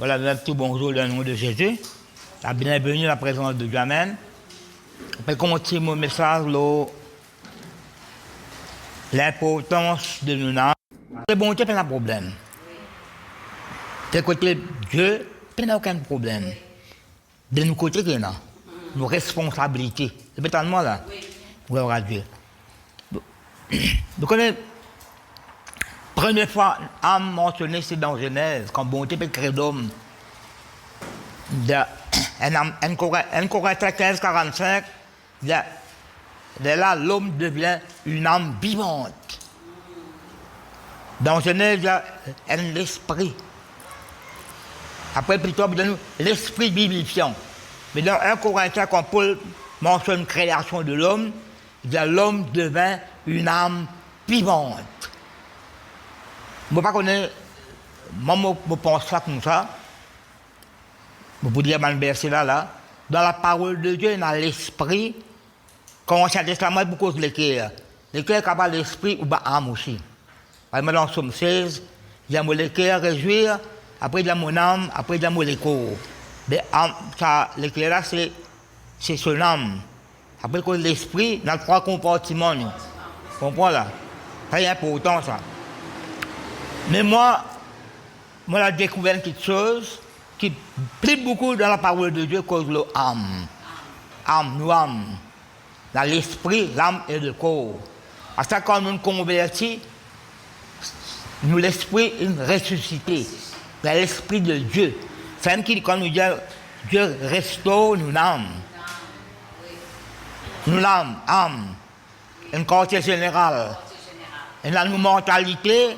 Voilà, un petit bonjour dans le nom de Jésus. La bienvenue à la présence de Dieu. Amen. Je vais commencer mon message, l'importance de nous. Le bon Dieu, pas de problème. De côté Dieu, pas aucun problème. De nous côté, il y a nos responsabilités. C'est totalement là. Gloire à Dieu. Vous connaissez, première fois, âme mentionnée, c'est dans Genèse, quand bon Dieu peut créer l'homme. En Corinthiens 15, 45, là, l'homme devient une âme vivante. Dans Genèse, il y a l'esprit. Après, plutôt, il y a l'esprit vivifiant. Mais dans 1 Corinthiens, quand Paul mentionne création de l'homme, il y a l'homme devint une âme vivante. Je ne sais pas comment je pense ça comme ça. Vous pouvez dire dans le verset là, dans la parole de Dieu, dans l'esprit, quand on Ancien Testament, il beaucoup de l'équerre. L'équerre est capable d'esprit ou d'âme aussi. Par exemple, dans Somme 16, il y a mon l'équerre réjouir, après il y a mon âme, après il y a mon écho. L'équerre là, c'est son âme. Après, l'esprit, dans 3 compartiments. Vous comprenez là? C'est important ça. Mais moi, j'ai découvert quelque chose qui plaît beaucoup dans la parole de Dieu, cause l'âme. Âme. Dans l'esprit, l'âme et le corps. Parce que quand nous nous convertis, nous l'esprit est ressuscité. Dans l'esprit de Dieu. C'est un qui, quand nous disons Dieu restaure nos âmes. Nous âme, un quartier général. Et dans nos mentalités,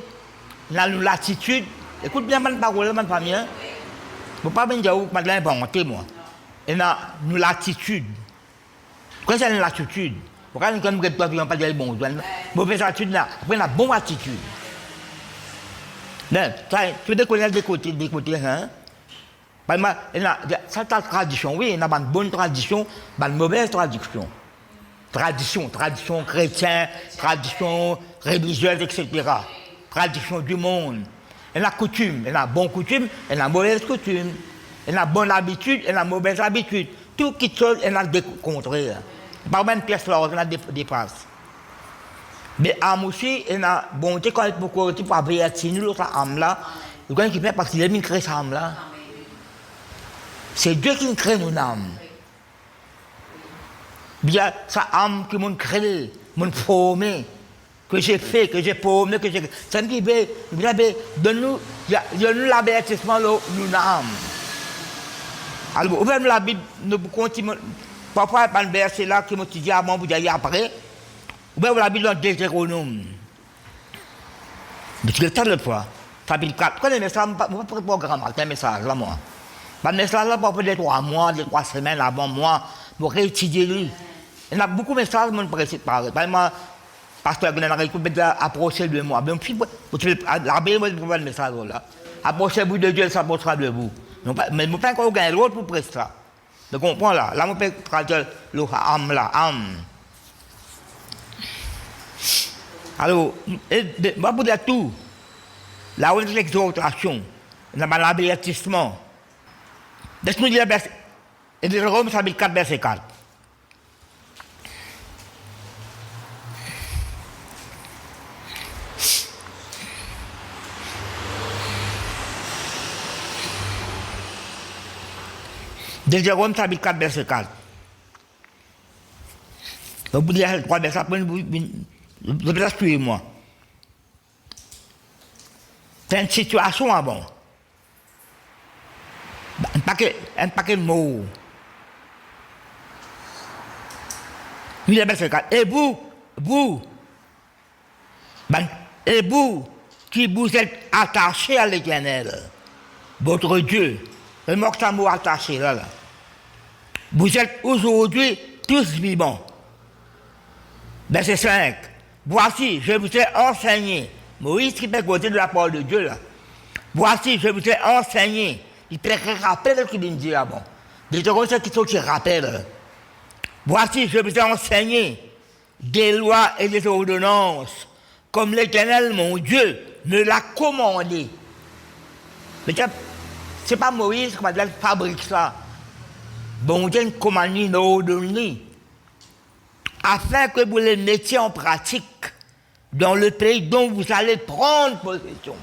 dans nos latitudes. Écoute bien ma parole, ma famille. Je ne peux pas dire où je vais inventer, moi. Et dans nos latitudes. Quand c'est une latitude, pourquoi nous ne pouvons pas dire bon, mauvaise attitude là, après la bonne attitude. Tu veux connaître des côtés, hein? C'est ta tradition, oui, il y a une bonne tradition, une mauvaise tradition. Tradition chrétienne, tradition religieuse, etc. Tradition du monde. Il y a coutume, il y a bonne coutume, il y a mauvaise coutume. Il y a bonne habitude, il y a mauvaise habitude. Tout qui chose, il y a des contraires. Par même pièce là, il y a des passes. Mais âme aussi, il y a bonté quand il faut pour avertir nous, l'autre âme là. Vous connaissez qui fait parce qu'il a mis créé cette âme là. C'est Dieu qui crée nos âmes. Bien, sa âme qui m'a créé, m'a formé, que j'ai fait, que j'ai formé, que j'ai. C'est un qui veut, donne-nous l'avertissement de nos âmes. Alors, ouvrez-nous la Bible, nous continuons. Parfois, il y a un verset là qui m'a dit avant, vous allez après. Ouvrez-vous la Bible dans Deutéronome. Mais tu le temps de fois. Chapitre 4. Quand les messages, je ne peux pas programmer un message là, moi. Le message là, parfois, des 3 mois, des 3 semaines avant moi, je vais réétudier lui. Il y a beaucoup de messages qui me parler. Par exemple, pasteur Glenn peut approcher de moi. La Bible me le message là. Approchez-vous de Dieu, il s'approchera de vous. Mais je ne peux pas encore gagner l'autre pour prester ça. Vous comprenez là? Là, je peux traduire l'âme. Alors, je vais vous dire tout. Là où il y a l'exhortation, il y a l'avertissement. Laisse-nous dire, et de Rome, chapitre 4, verset 4. De Jérôme, chapitre 4, verset 4. Vous pouvez dire 3 versets, après vous pouvez suivre-moi. C'est une situation avant. Un paquet de mots. Verset 4. Et vous qui vous êtes attachés à l'Éternel, votre Dieu, le mot que mot attaché là. Vous êtes aujourd'hui tous vivants. Verset 5. Voici, je vous ai enseigné. Moïse qui peut côté de la parole de Dieu là. Voici, je vous ai enseigné. Il peut rappeler ce qu'il dit avant. Des choses qui rappellent. Voici, je vous ai enseigné des lois et des ordonnances, comme l'Éternel, mon Dieu, me l'a commandé. Mais Ce n'est pas Moïse qui fabrique ça. Bon Dieu commande nous donner afin que vous les mettiez en pratique dans le pays dont vous allez prendre possession.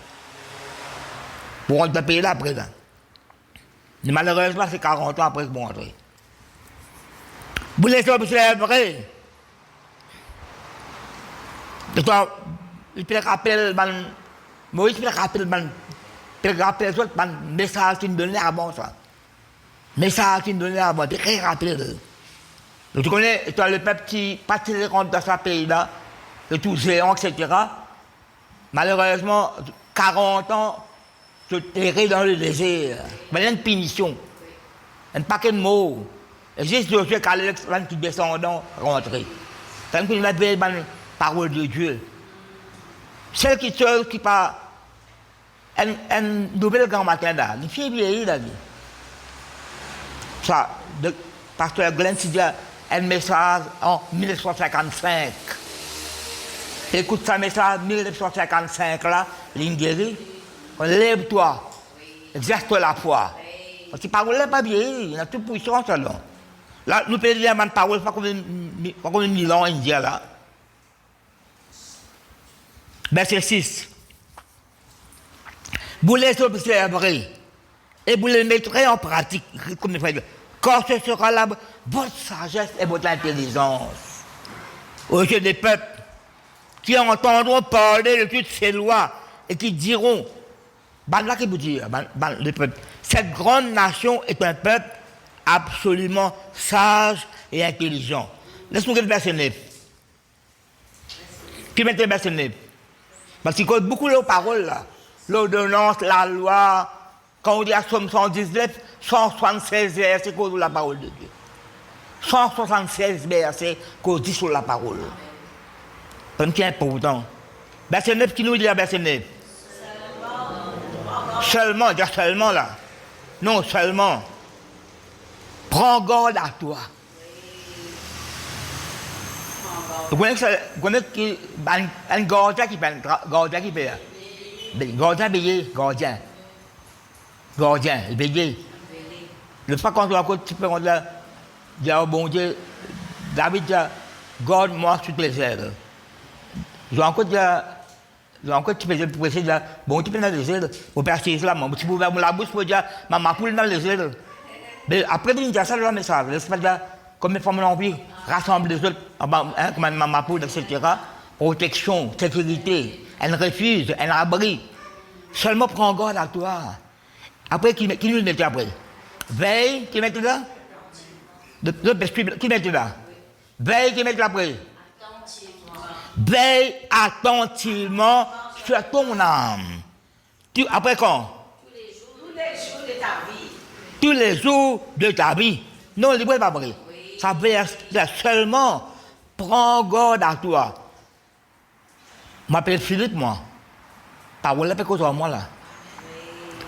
Pour rentrer dans le pays là à présent. Mais malheureusement, c'est 40 ans après que vous rentrez. Vous les observerez. Il peut rappeler, Moïse peut rappeler, les autres messages qu'il donnait avant ça. Messages qu'il donnait avant, très rappeler. Donc, tu connais, le peuple qui partit rentre dans ce pays-là, le tout géant, etc. Malheureusement, 40 ans, se terrer dans le désert. Mais il y a une punition. Un paquet de mots. Et juste Josué Caleb qui descendant rentrer. C'est une belle parole de Dieu. Celle qui parle, un nouvel grand matin là, une fille vieillie là. Ça, le pasteur Glenn s'est dit un message en 1955. Écoute ce message 1955 là, ligne guérie. Lève-toi, exerce la foi. Parce que la parole n'est pas vieillie, il y a toute puissance là. Là, nous pouvons dire une parole, pas comme une Milan indien là. Verset 6. Vous les observerez et vous les mettrez en pratique, comme il faut dire. Car ce sera là votre sagesse et votre intelligence. Aux yeux des peuples qui entendront parler de toutes ces lois et qui diront, cette grande nation est un peuple absolument sage et intelligent. Laisse-moi regarder le verset 9. Qui met le verset 9? Parce qu'il y a beaucoup de paroles là. L'ordonnance, la loi, quand on dit à Somme 119, 176 versets qu'on dit la parole de Dieu. 176 versets qu'on dit sur la parole. C'est important. Verset 9 qui nous dit à verset 9. Seulement, dire seulement là. Non, seulement. Prends garde à toi. Vous connaissez un gardien qui fait un gardien qui fait. Gardien veillé, gardien. Gardien, veillé. Le fois quand on a un petit peu, on dit au bon Dieu, David dit, garde-moi sur les ailes. J'ai encore dit, tu peux pour essayer de dire, bon, tu peux dans les ailes, pour percer cela, tu peux ouvrir la bouche pour dire, ma poule dans les ailes. Mais après, il dit ça dans le message, c'est dire, comme les femmes l'ont envie, rassembler les autres, comme ma poule, etc. Protection, sécurité, elle refuse, elle abri. Seulement prends garde à toi. Après, qui nous met après? Veille, qui met là? Qui met là? Veille, qui met là après? Veille attentivement sur ton âme. Après quand? Tous les jours de ta vie. Tous les jours de ta vie. Non, il n'est pas vrai. Ça veut dire seulement prends garde à toi. Je m'appelle Philippe, moi. Parole n'est pas cause à moi là.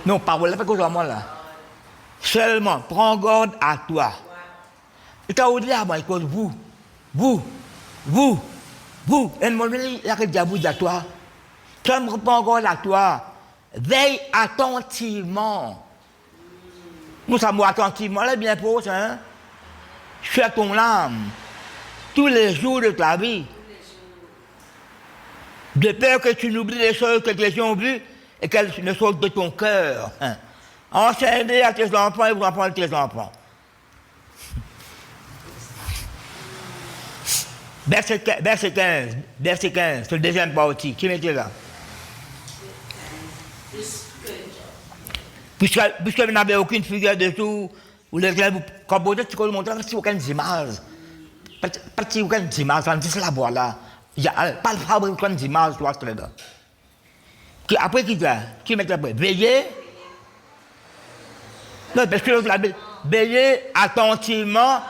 Non, parole n'est pas cause à moi là. Seulement prends garde à toi. Et quand on dit à moi, vous, et mon ami, il y a que diable à toi. Seulement prends garde à toi. Veille attentivement. Nous sommes attentivement, là, bien pour ça, hein. Sur ton âme, tous les jours de ta vie. De peur que tu n'oublies les choses que les gens ont vues et qu'elles ne sortent de ton cœur. Hein. Enseignez à tes enfants et vous enfants de tes enfants. Verset 15, c'est le deuxième partie. Qui mettait là? Puisque vous n'avez aucune figure de tout, ou les élèves, quand vous dites que vous montrez, pas aucune image. Pas aucune image, on dit la voilà. Il n'y a pas de fabrication d'image, toi, c'est là. Après, qui met après? Veillez. Non, parce que veillez attentivement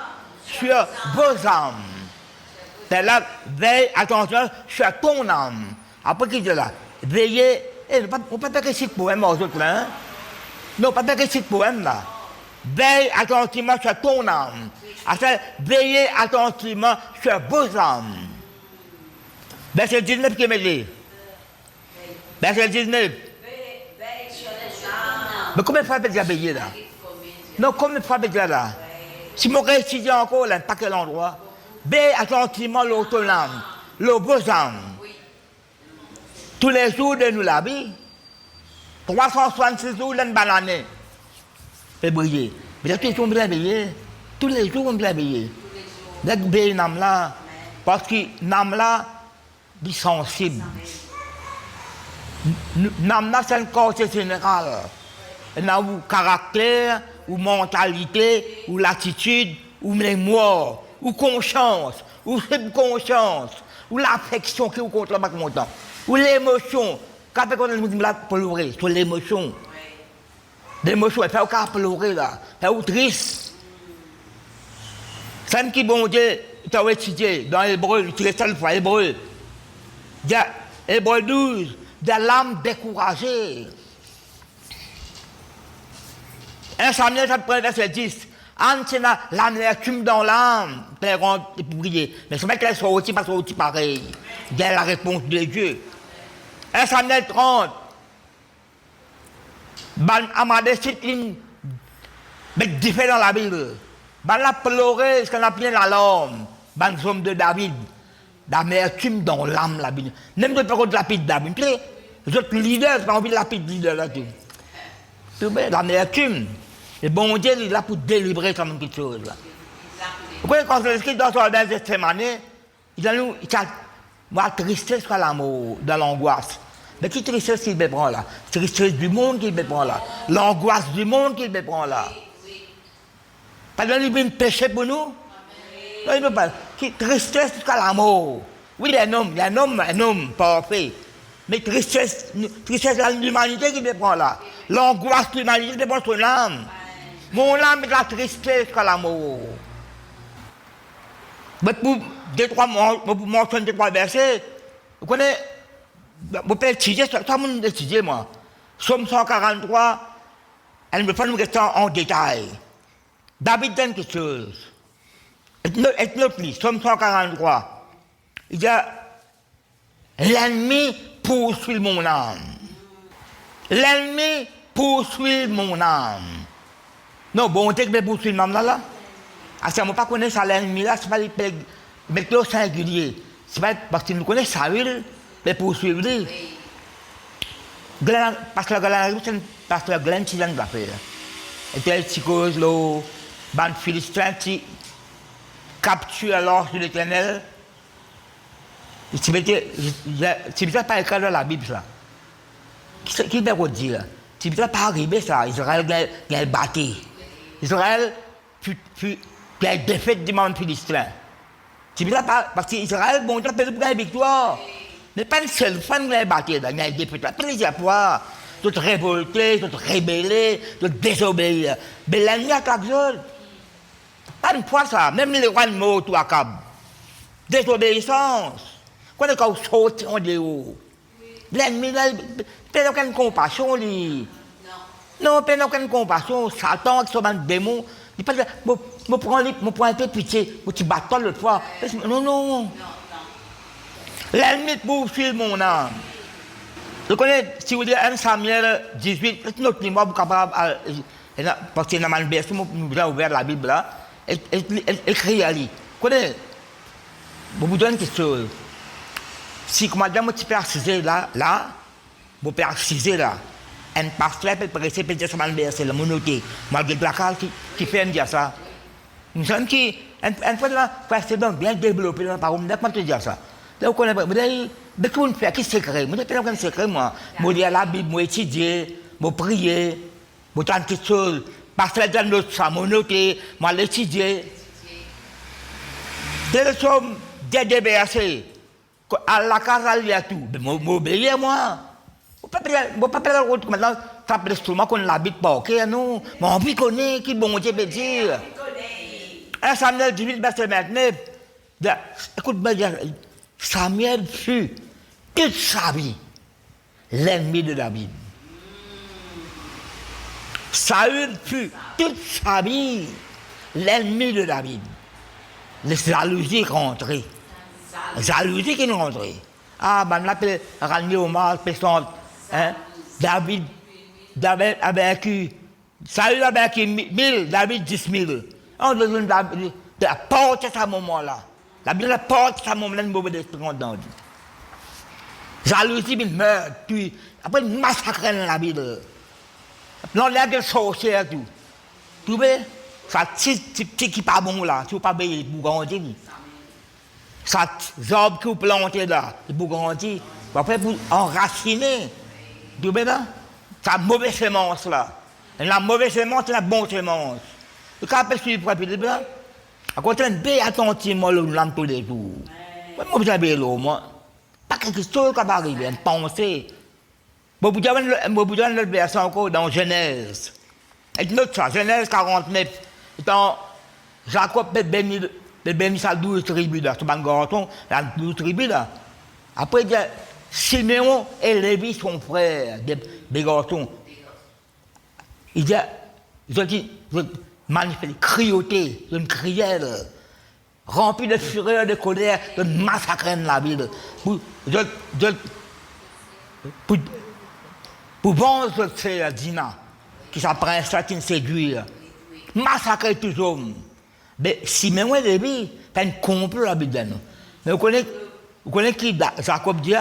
sur vos âmes. C'est là, veille attentivement sur ton âme. Après, qui dit là? Veillez. On ne peut pas faire ce poème aux autres là. Hein? Non, pas faire ce poème là. Veille attentivement sur ton âme. Enfin, veillez attentivement sur vos âmes. Verset 19 qui me dit. Verset 19. Veille sur les âmes. Mais combien de fois peut-être payer là? Non, combien de fois peut-être là? Si mon étudié encore, là, pas quel endroit. B attentivement l'autonome, le beaux âme. Tous les jours de nous la vie. 366 jours d'une banane. Et briller. Mais là, tous les jours, on doit briller. Tous les jours, on doit briller. Là, B nam là. Parce que nam là, est sensible. Nam là, c'est un corps général. Il y a un caractère, ou mentalité, ou l'attitude, ou mémoire, ou conscience, ou subconscience, ou l'affection qui vous contre le montant, ou l'émotion. Quand on dit là, pleurer, sur l'émotion. L'émotion, elle fait aucun pleurer là, elle fait triste. C'est qui bon Dieu, tu as étudié dans l'hébreu, tu restes une fois hébreu. Il y a Hébreu 12, de l'âme découragée. 1 Samuel, verset 10. Anne, c'est l'amertume dans l'âme. Et pour prier. Mais c'est vrai qu'elle soit aussi, pas aussi pareil. Il y a la réponse de Dieu. 1 Samuel 30. Ban Amadé, c'est une. Mais différent dans la Bible. Ban la pleuré, ce qu'on appelle la larme. Ban somme de David. L'amertume dans l'âme, la Bible. Même pas contre la pite David. Les autres leaders, c'est pas envie de la pite leader là-dessus. L'amertume. Et bon Dieu, il est là pour délivrer quand même quelque chose. Là. Vous voyez, quand c'est écrit dans son Gethsémani, il a nous, la tristesse par l'amour, dans l'angoisse. Mais qui tristesse qu'il me prend là? Tristesse du monde qu'il me prend là. L'angoisse du monde qu'il me prend là. Pas de lui péché pour nous? Non, il ne peut pas. Qui tristesse par l'amour. Oui, il y a un homme parfait. Mais tristesse de l'humanité qui me prend là. L'angoisse de l'humanité qui me prend sur l'âme. Mon âme est la tristesse qu'à l'amour. Mais pour mentionner 2-3 versets, vous connaissez, vous pouvez étudier, ça le monde étudier, moi. Somme 143, elle me fait une question en détail. David donne quelque chose. Et notre livre, Somme 143. Il dit, l'ennemi poursuit mon âme. L'ennemi poursuit mon âme. Non, bon, on dit que pour suivre l'homme là. Ah, si on ne connaît pas ça, l'ennemi là, c'est pas le singulier. C'est pas parce que nous connaissons Saül, mais poursuivre lui. Parce que la Glenn, c'est l'un de la paix. Et tel psychose, le bande philistin qui capture l'orge de l'Éternel. C'est pas écrit dans la Bible ça. Qui veut dire? C'est pas arrivé ça. Israël a battu. Israël fut défaite du monde philistin. C'est bizarre parce qu'Israël, bon Dieu, a perdu pour la victoire. Mais pas une seule fois qu'il a battu, il a défaite. Plusieurs fois, tout révolté, tout rébellé, tout désobéir. Mais l'ennemi attaque seul. Pas une fois ça, même les rois de mots, tout à cap. Désobéissance. Quand on saute en dehors. L'ennemi, il n'a aucune compassion, lui. Non, il n'a aucune compassion. Satan, qui sont un démon, il ne me prend un peu pitié, tu bats l'autre fois. Non. L'ennemi poursuit mon âme. Vous connaissez, si vous dites 1 Samuel 18, c'est notre livre, vous capable, parce qu'il y a un verset, nous avons ouvert la Bible là, écrit à lui. Vous connaissez, vous donne quelque chose. Si, comme madame, tu peux assiser là, vous pouvez assiser là. Un pasteur peut presser, peut dire ça, c'est le monoté. Malgré la case qui fait dire ça. Nous sommes qui, un fois là, c'est bien développé dans la parole, comment te dire ça? Donc, on a dit, mais qu'est-ce qu'on fait? Qui secret? Moi, je n'ai pas de secret, moi. Moi, je lis la Bible, moi, étudier, moi, prier, moi, tant quelque chose. Pasteur dans notre ça, moi, noter, moi, l'étudier. Dès le somme, dès des versets, à la case, il y a tout. Mais moi, obéir, moi. Je ne peux pas faire maintenant, ça peut être qu'on l'habite pas, ok, non. Mais on peut connaître qui bon Dieu peut dire. 1 Samuel 18, verset 29. Écoute, Samuel fut toute sa vie l'ennemi de David. Saül fut toute sa vie l'ennemi de David. Les jalousies rentrées. Les jalousies qui nous rentrées. Ah, ben là, Rani Omar, Pesson, hein, David, David a vaincu. Saül a vaincu 1000, David 10 000. On donne la porte à ce moment-là. La Bible porte à ce moment-là, une mauvaise espérance dans Dieu. Jalousie, une meurtre, puis après une massacre dans la Bible. Non, il y a des sorcières, tout. Tu vois, ça petit qui pas bon là, tu ne pas payer pour grandir. Ça job qui vous plantez là, pour grandir. Après, pour enraciner. Tu vois là? Ça mauvaise semence là. Et la mauvaise semence, c'est la bonne semence. Le cas peut suivre pour le blanc. À côté de bien attentivement le l'âme tous les jours. Moi, je vais l'eau, moi. Pas quelque chose qui va arriver, une pensée. Vous avez le verset encore dans Genèse. Et note ça, Genèse 49. Dans Jacob béni sa 12 tribus là. C'est un garçon, la 12 tribus là. Après, il y a Siméon et Lévi, son frère, des garçons. Il dit, je manifeste, crioter, une crière, rempli de fureur, de colère, de massacrer la ville. Pour vendre ce Dina, qui s'apprend ça, qui séduit, massacrer tous les hommes. Mais Siméon et Lévi, c'est un complot la Bible. Mais vous connaissez qui Jacob dit,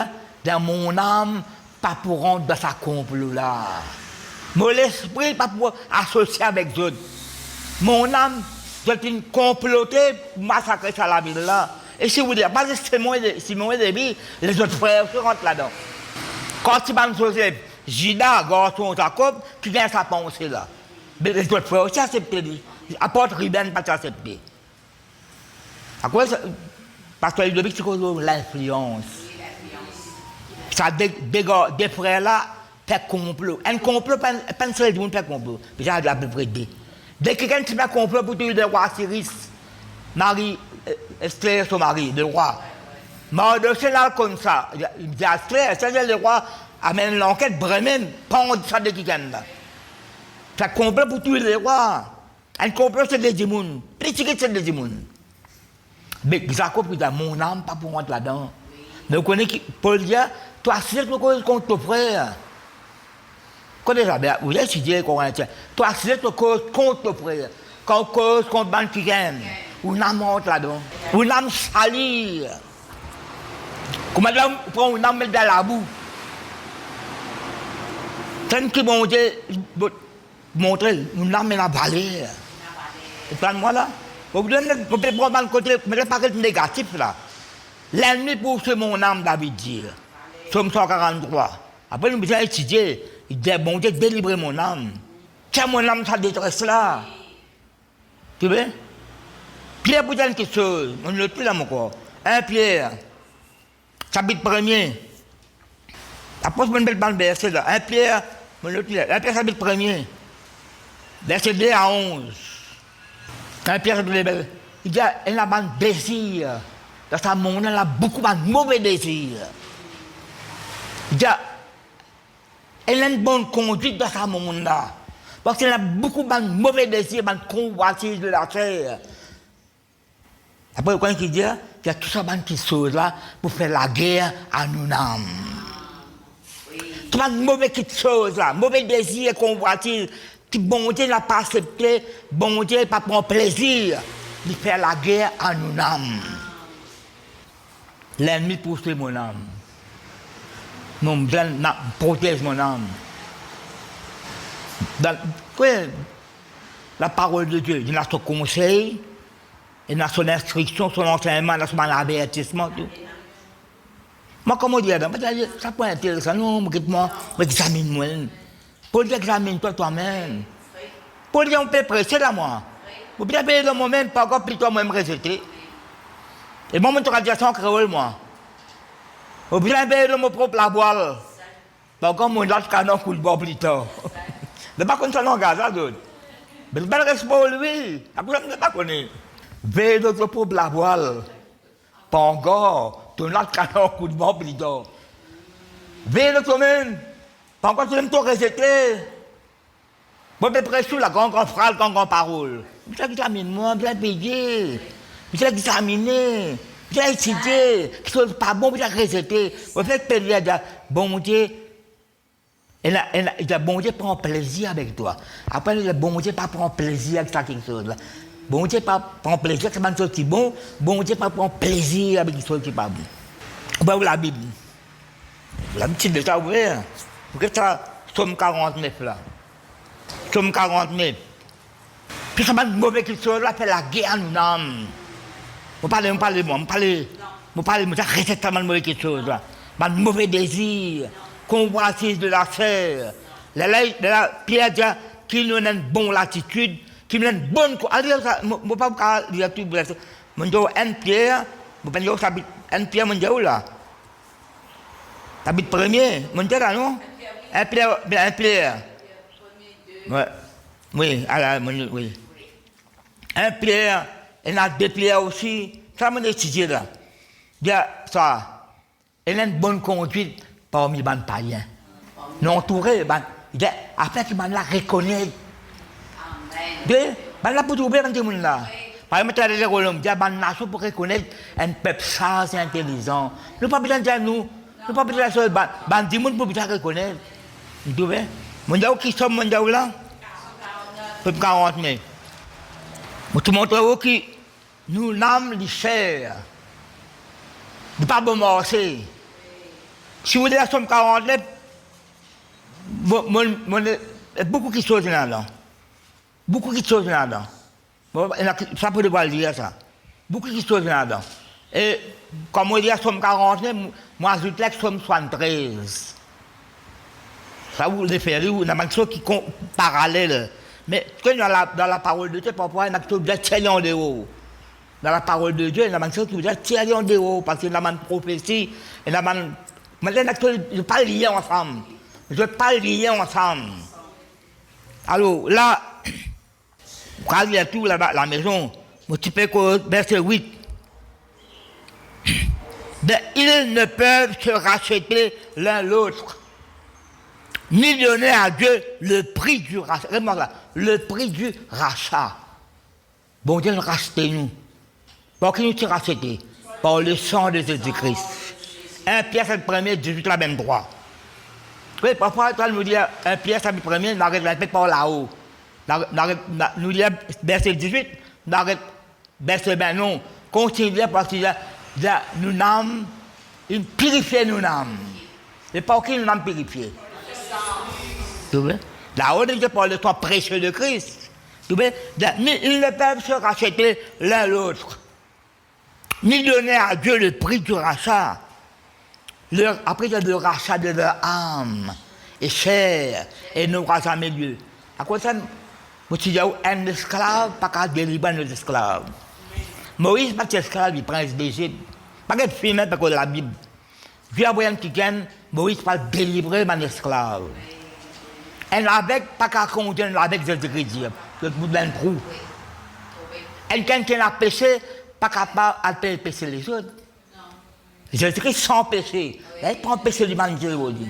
dans mon âme, pas pour rentrer dans sa complot là. Mon esprit, pas pour associer avec d'autres. Mon âme, je suis comploté pour massacrer ça la ville là. Et si vous dites, pas Simon et Lévi, les autres frères se rentrent là-dedans. Quand tu vas me choisir, Judas, garçon Jacob, qui vient sa pensée là. Mais les autres frères aussi acceptent. Apôtre Ruben, pas accepté. À quoi ça? Parce que le but, c'est l'influence. Ça, des frères là, fait complot. Un complot, pas un seul monde fait complot. Déjà, il y a à peu près deux. Dès que quelqu'un fait complot pour tuer le roi Cyrus, Marie, Esther, son mari, le roi. Mardochée là, comme ça, il dit à Esther, c'est le roi amène l'enquête, Bremen, pendre ça de quelqu'un là. Fait complot pour tuer le roi. Un complot, c'est des démons. Petit c'est des démons. Mais Jacob, il dit, mon âme, pas pour rentrer là-dedans. Mais vous connaissez, Paul dit, toi, c'est contre ton frère. Quand vous avez étudié, toi, c'est contre ton frère. Quand cause contre ban qui aime. Ou une âme monte là-dedans. Ou une âme salie. Comment on prend une âme mettre dans la boue. Tant que bon Dieu montrer une âme dans la vallée. Vous comprenez moi là? Vous pouvez prendre le côté, mais pas quelque négatif là. L'ennemi poursuit mon âme, David dit. Somme 143. Après, nous avons étudié. Il dit, bon Dieu, délivrer mon âme. Tiens, mon âme, ça détresse là. Tu vois? Pierre, pour dire une chose, on ne le plus là, mon corps. Un Pierre, chapitre 1er. Après, je me mets dans le verset là. Un Pierre, on ne le plus là. Un Pierre, chapitre 1er. Verset 2 à 11. Un Pierre, chapitre 2. Il dit, elle a un désir. Dans sa monde, elle a beaucoup de mauvais désirs. Il dit, elle a une bonne conduite dans sa monde là. Parce qu'elle a beaucoup de mauvais désirs, de convoitises de la terre. Après, quand il dit, il y a tout ça qui choses là pour faire la guerre à nous-mêmes. Tout ça de mauvais choses là, mauvais désirs, convoitises, qui bon Dieu n'a pas accepté, bon Dieu n'a pas pris plaisir de faire la guerre à nous-mêmes. L'ennemi poursuit mon âme. Mon bien protège mon âme. Dans, la parole de Dieu, il a son conseil, il a son instruction, son enseignement, il a son avertissement. Tout. Moi, comment dire, ça peut être intéressant. Non, moi, examine-moi. Pour dire, examine-toi toi-même. Pour dire, on peut presser là, moi. Vous pouvez payer le moment, pas encore plutôt moi-même rejeter. Et moi, je vais dire ça en créole, moi. Vous pouvez payer le mot propre la voile. Pas encore mon lâche canon coup de bois plus tard. Je ne sais pas qu'on s'en engage à d'autres. Mais je ne reste pas lui. Après, je ne sais pas qu'on est. Veille notre propre la voile. Pas encore. Tu n'as qu'un coup de bois plus tard. Veille notre même. Pas encore, tu n'aimes pas rejeter. Vous êtes prêts sur la grande phrase, la grande parole. Vous avez examiné moi, vous avez payé. Vous avez examiné. Vous avez étudié. Ce n'est pas bon, vous avez rejeté. Vous faites payer. Bon Dieu. Et le bon Dieu prend plaisir avec toi. Après, le bon Dieu pas prend plaisir avec ça quelque chose là. Bon Dieu pas prend plaisir avec quelque chose qui est bon. Bon Dieu pas prend plaisir avec quelque chose qui n'est pas bon. On va ouvrir la Bible. La petite de ça ouvrir. Pour que ça, Somme 49 là. Somme 49. Puis ça m'a mauvais quelque chose là, fait la guerre à nous âmes. On parle, ça reste tellement mauvais quelque chose là. Un mauvais désir, convoitise de la chair. La Pierre dit qu'il nous donne une bonne latitude, qu'il nous donne une bonne. Je ne peux pas dire tout. Je dis un Pierre, je ne peux pas dire un Pierre, je dis là. Chapitre premier, je dis là, non? Un Pierre. Oui, oui. Un Pierre, il y en a deux Pierres aussi. Ça m'a décidé là. Ça. Il a une bonne conduite parmi les païens. Nous entourés, après qu'ils la reconnaissent. Amen. Là pour trouver un monde là. Par exemple, les Royaumes, une nation pour reconnaître un peuple sage et intelligent. Nous pas besoin de dire nous pas besoin de dire des gens pour bien reconnaître. Vous trouvez? Mondial qui sommes mondial là? Peuple 40 000. Je te montre que nous n'avons les chers. De pas bon marcher. Si vous voulez la somme 49, beaucoup de choses là-dedans. Beaucoup de choses là-dedans. Ça peut devoir lire ça. Beaucoup de choses là-dedans. Et comme on dit la somme 49, moi j'ajoute la somme 73. Ça vous le faire, il y a quelque chose qui est parallèle. Mais dans la parole de Dieu, parfois il y a quelque chose qui est tirer en dehors. Dans la parole de Dieu, il y a quelque chose qui est tirer en dehors, parce qu'il y a une prophétie, il y a une... Maintenant, je ne vais pas lier ensemble. Je ne vais pas lier ensemble. Alors, là, quand il y a tout là-bas à la maison, je tu peux verset 8. Ils ne peuvent se racheter l'un l'autre, ni donner à Dieu le prix du rachat. Le prix du rachat. Bon Dieu, rachetez-nous. Par qui nous sommes rachetés? Par le sang de Jésus-Christ. 1 Pierre, c'est le premier, 18, la même droit. Oui, parfois, quand nous dit 1 Pierre, c'est le premier, nous arrêtons la par là-haut. Nous disons verset 18, nous arrêtons verset 20, non. Continuez parce que nous n'avons, il purifie nous n'avons. Et par qui nous n'avons purifié? Là-haut, je parle de toi précieux de Christ. Ils ne peuvent se racheter l'un l'autre, ni donner à Dieu le prix du rachat. Après, il y a le rachat de leur âme et chair, et n'aura jamais lieu. À quoi ça? Un esclave, pas qu'à délivrer nos esclaves. Moïse, pas d'esclave, il prince d'Égypte. Pas qu'à filmer parce que la Bible. Dieu a envoyé un petit Moïse pas délivrer mon esclave. Et avec, pas qu'à conduire avec Jésus-Christ, le bout d'un trou. Et quelqu'un qui a péché, pas capable de pécher les autres. Jésus-Christ sans péché. Il ne prend péché du monde aujourd'hui.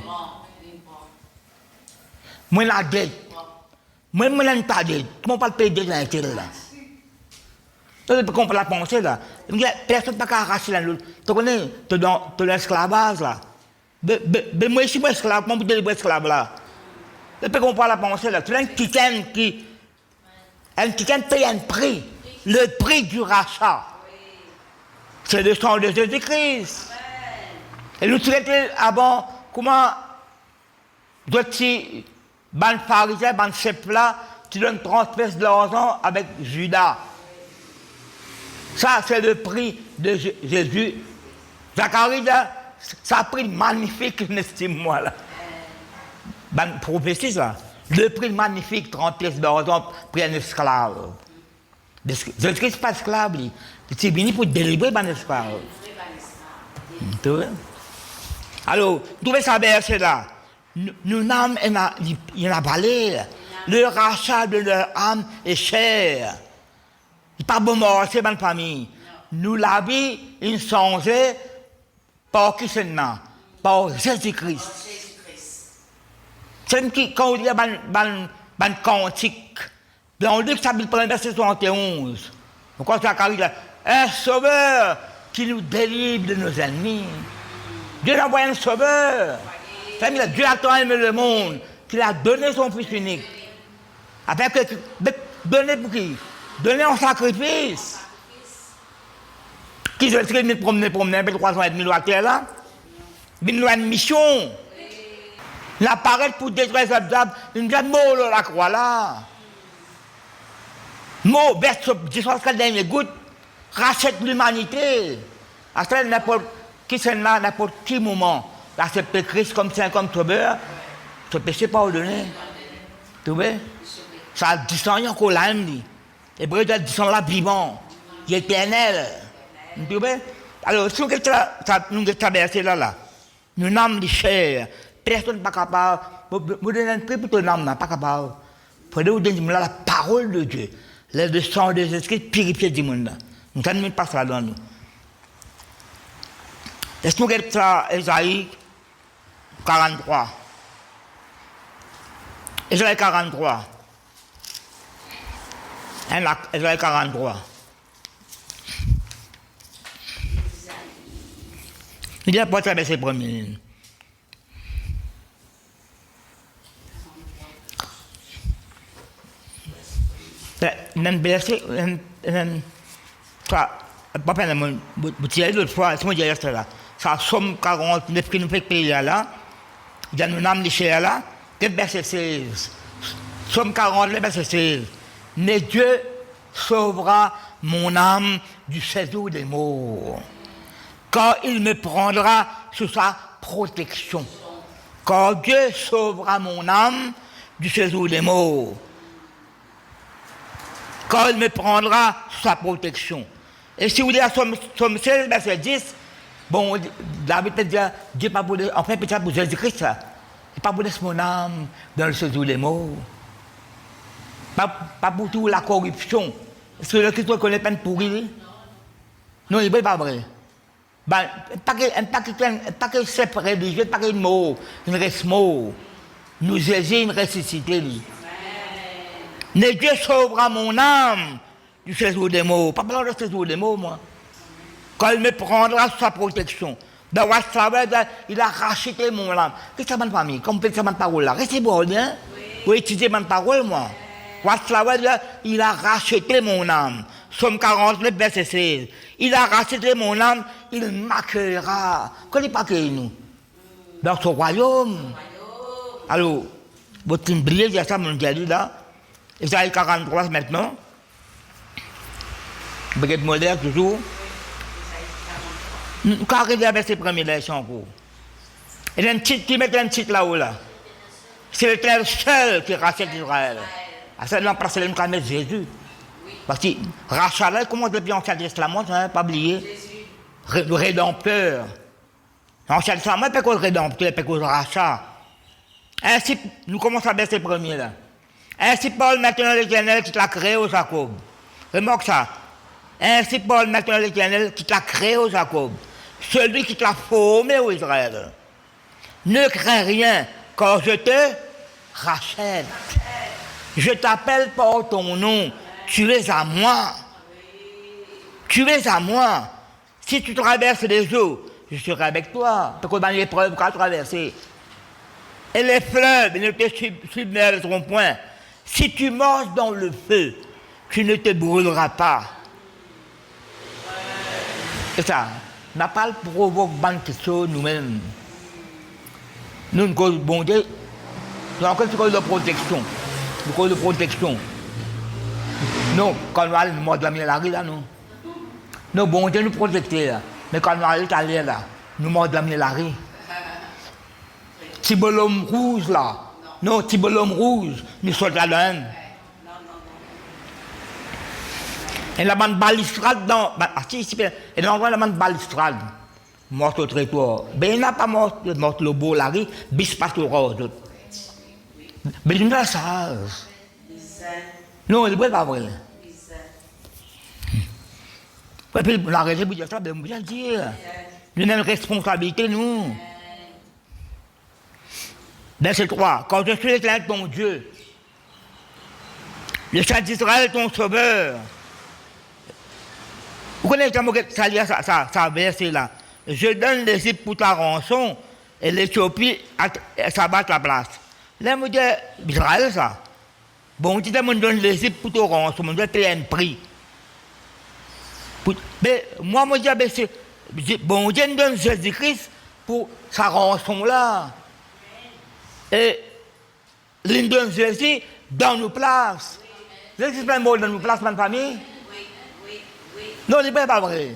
Moi, la dette. Moi, je n'ai pas de dette. Comment pas le payer de l'intérieur là? Tu peux comprendre la pensée là. Personne n'a pas arracher l'autre. Tu connais, tu as l'esclavage là. Mais moi, je suis esclave. Comment vous dites esclave là? Tu peux comprendre la pensée là. Tu as un titan qui. Un titan paye un prix. Le prix du rachat. C'est le sang de Jésus-Christ. Et nous traitons avant comment d'autres ban pharisiens, ban chefs là, tu donnes 30 pièces de l'argent avec Judas. Ça, c'est le prix de Jésus. Zacharie, ça a pris magnifique, estime-moi là. Ban prophétie, ça. Le prix magnifique, 30 pièces d'argent pour un esclave. Jésus-Christ n'est pas esclave, lui. C'est venu pour délivrer un esclave. Tu vois? Alors, vous trouvez ça verset là? Nous n'avons il y a valeur. Le rachat de leur âme est cher. Il n'est pas bon mort, c'est bonne famille. Nous l'avons changé par qui c'est maintenant? Par Jésus-Christ. C'est qui, quand on dit un cantique, on dit que ça veut prendre verset 71. Pourquoi ça arrive là? Un sauveur qui nous délivre de nos ennemis. Dieu envoie un sauveur. Dieu a tant aimé le monde qu'il a donné son Fils unique. Afin que donner pour qui? Donner en sacrifice. Qui se serait promener, 300 et demi de terre là? Une loi de mission. L'apparaît pour détruire ce diable, une grande mot la croix là. Mot, verset 10 dernier goutte, rachète l'humanité. À ce n'importe qui c'est là, n'importe quel moment, accepter Christ comme Saint, comme Sauveur, ce péché pardonné. Tu vois? Ça dit encore là, et Hébreu dit là vivant, éternel. Tu vois? Alors, si nous traversons là, nous n'avons de chair, personne n'est pas capable, vous donnez un prix pour ton âme, pas capable. Il faut vous donner la parole de Dieu, le sang des esprits purifié du monde. Nous n'avons pas ça dans nous. Laisse-nous regarder ça, Ésaïe 43. Ésaïe 43. Ésaïe 43. Il n'y a pas de verset premier. Même verset, ça, pas peine, vous tirez l'autre fois, c'est moi qui ai là. Ça, Somme 49 qui nous fait payer là, il y a nos âmes de là, verset 16. Somme 49, verset 16. Mais Dieu sauvera mon âme du séjour des morts, quand il me prendra sous sa protection. Quand Dieu sauvera mon âme du séjour des morts, quand il me prendra sous sa protection. Et si vous dites à Somme 16, verset 10, bon, David peut dire, Dieu pas pour en fait, peut-être pour Jésus-Christ, il n'est pas pour laisser mon âme dans le séjour des morts. Pas pour tout la corruption. Est-ce que le Christ connaît peine pourrie? Non, il n'est pas vrai. Pas que c'est religieux, pas que mot, une reste mot. Nous aider une ressuscité. Mais Dieu sauvera mon âme du séjour des morts. Pas besoin de séjour des morts, moi. Quand il me prendra sous sa protection. Dans Wassava, il a racheté mon âme. Qu'est-ce que ça m'a famille? Comme vous faites ça, ma parole là. Restez bon, bien. Vous étudiez ma parole, moi. Wassava, il a racheté mon âme. Somme 49, verset 16. Il a racheté mon âme, il m'accueillera. Qu'est-ce qu'il accueille nous? Dans son royaume. Alors, votre briller, il y a ça, mon dieu, là. Isaïe 43 maintenant. Brigade moderne, toujours. Quand arrive à verset premier, là, ils en cours. Il y a un titre qui met un titre là-haut, là. C'est l'Éternel seul qui rachète Israël. À ce moment-là, parce qu'il mettre Jésus. Parce que rachat là, comment depuis l'Ancien Testament, hein, pas oublier. Le rédempteur. L'Ancien Testament, c'est pas le rédempteur, c'est le rachat. Ainsi, nous commençons à verser premier là. Ainsi, Paul, maintenant l'Éternel qui t'a créé au Jacob. Remarque ça. Ainsi, Paul, maintenant l'Éternel qui t'a créé au Jacob. Celui qui t'a formé au Israël. Ne crains rien, quand je te rachète. Je t'appelle par ton nom. Tu es à moi. Tu es à moi. Si tu traverses les eaux, je serai avec toi. Parce que dans l'épreuve qu'à traverser. Et les fleuves ne te submergeront point. Si tu marches dans le feu, tu ne te brûleras pas. C'est ça. N'a pas le provoque bonne question nous-mêmes. Nous, une cause bon Dieu, nous avons une cause de protection. Une cause de protection. Non, quand nous allons nous mordre la rue là, non. Non, bon Dieu nous protecter là. Mais quand nous allons à l'air là, nous mordre la rue. Tibolome rouge là. Non, Tibolome rouge, nous sommes là même. Et la bande balistrade dans. Et l'endroit la bande balistrade. Mort au trottoir. Ben il n'a pas mort le beau la rue, bis passe au rose. Mais il n'a pas ça. Non, il n'est pas vrai. Et puis la raison pour dire ça, ben je dire. Nous avons une responsabilité, nous. Verset 3. Quand je suis l'Éternel ton Dieu, le chef d'Israël ton sauveur. Vous connaissez comment ça verset là. Je donne l'Égypte pour ta rançon, et l'Éthiopie, ça bat la place. Là, je me dis, Israël, ça. Bon, tu me donnes l'Égypte pour te rendre, je me dis, un prix. Mais moi, je me dis, bon, Dieu me donne Jésus-Christ pour sa rançon-là. Et l'une donne Jésus dans nos places. Jésus pas un mot dans nos places, ma famille? Non, ce n'est pas vrai.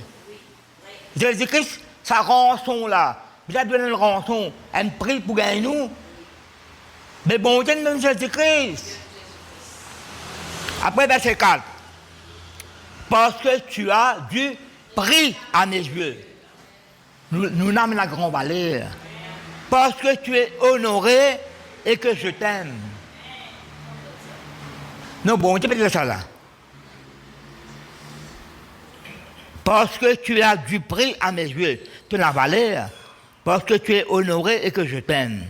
Jésus-Christ, sa rançon-là. Il a donné une rançon, un prix pour gagner nous. Mais bon, Dieu me donne Jésus-Christ. Après, verset 4. Parce que tu as du prix à mes yeux. Nous avons la grande valeur. Parce que tu es honoré et que je t'aime. Non, bon, tu peux dire ça là. Parce que tu as du prix à mes yeux. Tu as la valeur. Parce que tu es honoré et que je t'aime.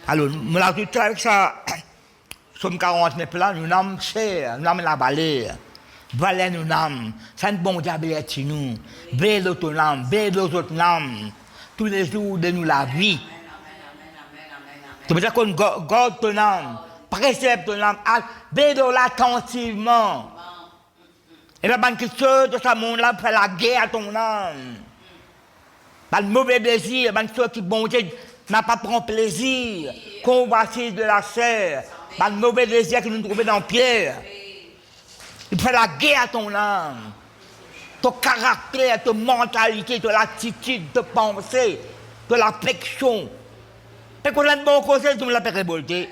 Alors, nous l'avons dit avec ça. Somme 49 là, nous n'avons cher, nous n'avons la valeur. Valeur nous n'avons. C'est un bon diable chez nous. Belle notre âme, belle l'autre âme. Tous les jours de nous la vie. C'est pour ça qu'on garde ton âme, préserve ton âme, bédole attentivement. Et la banque de ce monde-là fait la guerre à ton âme. Pas de mauvais désir, la banque qui bon Dieu n'a pas pris plaisir, convoitise de la chair, pas de mauvais désir qui nous trouvons dans Pierre. Il fait la guerre à ton âme. Ton caractère, ta mentalité, ton attitude, ta pensée, de l'affection. Et qu'on a de bon conseil, tu me l'as fait révolter.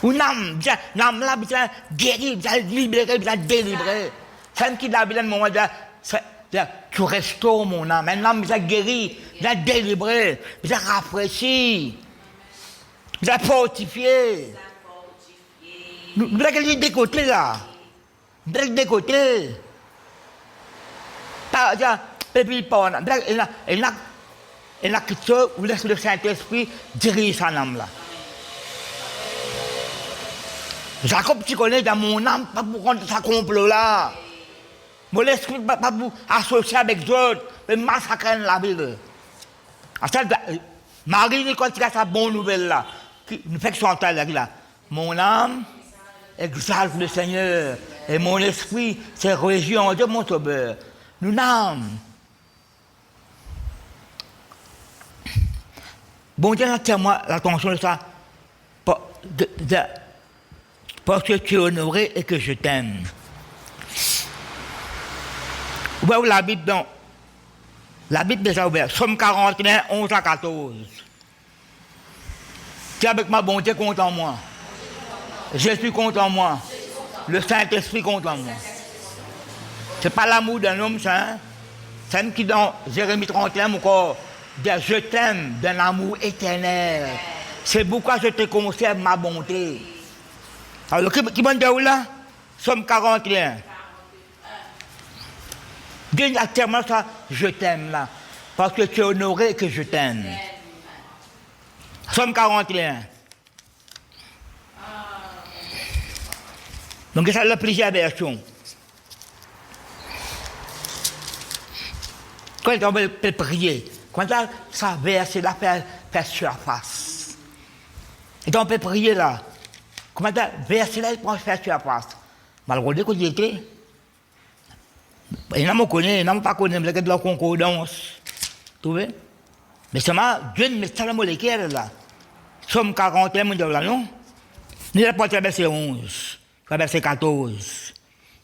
Une âme là, bien guérie, bien libérée, bien délivrée. C'est qui l'a bien moment tu restaures mon âme. Un âme bien guérie, bien délivrée, bien rafraîchie, bien fortifiée. Nous avons des côtés là. Des côtés. Et puis, il y a quelque chose où le Saint-Esprit dirige sa âme là. Jacob, tu connais dans mon âme, pas pour rendre ça complot là. Mon esprit, pas pour associer avec d'autres, mais massacrer la ville. Marie, quand il a sa bonne nouvelle là, qui nous fait chanter là. Mon âme exalte le Seigneur, et mon esprit se réjouit en Dieu, mon sauveur. Nous n'âmes. Bon Dieu, attire-moi l'attention de ça. Parce que tu es honoré et que je t'aime. Ouvrez la Bible dans. La Bible déjà ouverte. Somme 41, 11 à 14. Tu es avec ma bonté compte en moi. Jésus compte en moi. Le Saint-Esprit compte en moi. Ce n'est pas l'amour d'un homme, ça. Hein? C'est un qui dans Jérémie 31, mon corps, dit je t'aime d'un amour éternel. C'est pourquoi je te conserve ma bonté. Alors, qui m'a dit où là? Somme 41. Dieu a tellement ça, je t'aime là. Parce que tu es honoré et que je t'aime. Somme 41. Donc, ça a plusieurs versions. Quand on peut prier, quand ça verse là, fait surface. Et on peut prier là. Comment ça verse là, il prend faire surface. Malgré que j'étais. Il y en a qui connaissent, il y en a qui ne connaissent pas de la concordance. Tu vois? Mais seulement, Dieu ne met pas la molécule là. Somme 41, mon Dieu, là, non? Nous avons pas verset 11, verset 14.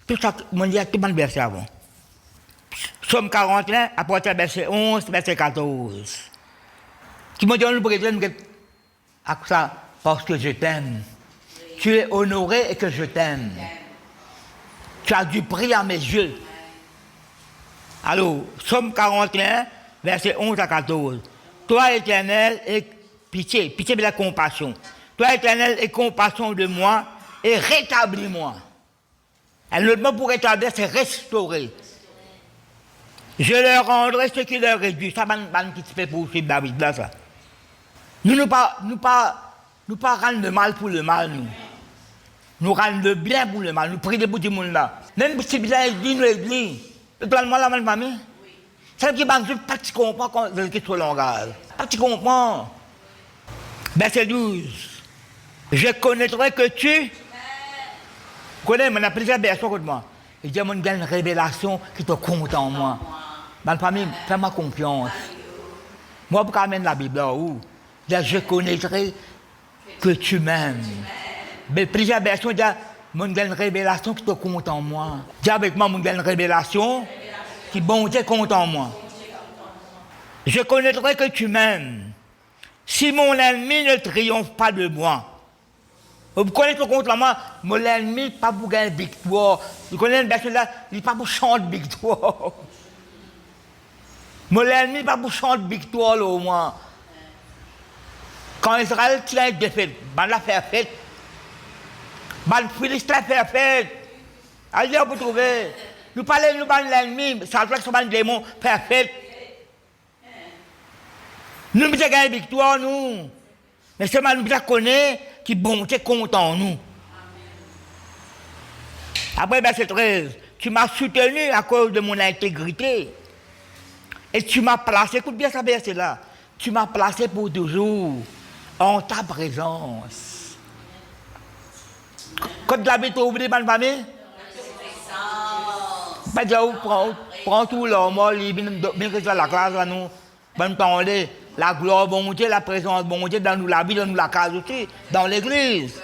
Tout ça, mon Dieu, tout le monde verset avant. Somme 41, après verset 11, verset 14. Qui m'a dit, on nous présente ça, parce que je t'aime. Tu es honoré et que je t'aime. Tu as du prix à mes yeux. Alors, Somme 41, verset 11 à 14. Toi, Éternel, aie pitié de la compassion. Toi, Éternel, aie compassion de moi et rétablis-moi. Un autre mot pour rétablir, c'est restaurer. Je leur rendrai ce qui leur est dû. Ça, c'est qui se fait pour suivre David, là, ça. Nous ne pas rendre le mal pour le mal, nous. Nous rendons le bien pour le mal. Nous prions pour tout le monde là. Même si bien dit, nous dit. Parle-moi là, ma famille. Ça qui m'a dit, pas tu comprends quand je suis langage. Pas tu comprends. Verset 12. Je connaîtrai que tu. Connais, on a plusieurs versions contre moi. Il dit, il y a une révélation qui te compte en moi. Ma famille, fais-moi confiance. Moi, pour amener la Bible là où je connaîtrai que tu m'aimes. Mais plusieurs versions disent, il y a une révélation qui te compte en moi. Dis avec moi, il y a une révélation qui bon Dieu compte en moi. Je connaîtrai que tu m'aimes. Si mon ennemi ne triomphe pas de moi. Vous connaissez contre moi, mon ennemi n'est pas pour gagner victoire. Vous connaissez une version là, il n'est pas pour chanter victoire. Mon ennemi n'est pas pour chanter victoire là au moins. Quand Israël tient une défaite, ben la faire fête. Ben Philistin faire fête. Allez, on peut trouver. Nous parlons de l'ennemi, ça fait que ce démon faire fête. Nous ne pouvons gagner victoire, nous. Mais seulement nous devons connaître qui bonté compte en nous. Après, verset 13, tu m'as soutenu à cause de mon intégrité. Et tu m'as placé, écoute bien ça verset là, tu m'as placé pour toujours en ta présence. Quand David t'a oublié, ma famille, pas dire, prends tout l'homme, bien que ça la classe, là, nous, bonne parole. La gloire, bon Dieu, la présence, bon Dieu, dans nous la vie, dans nous la case aussi, dans l'église.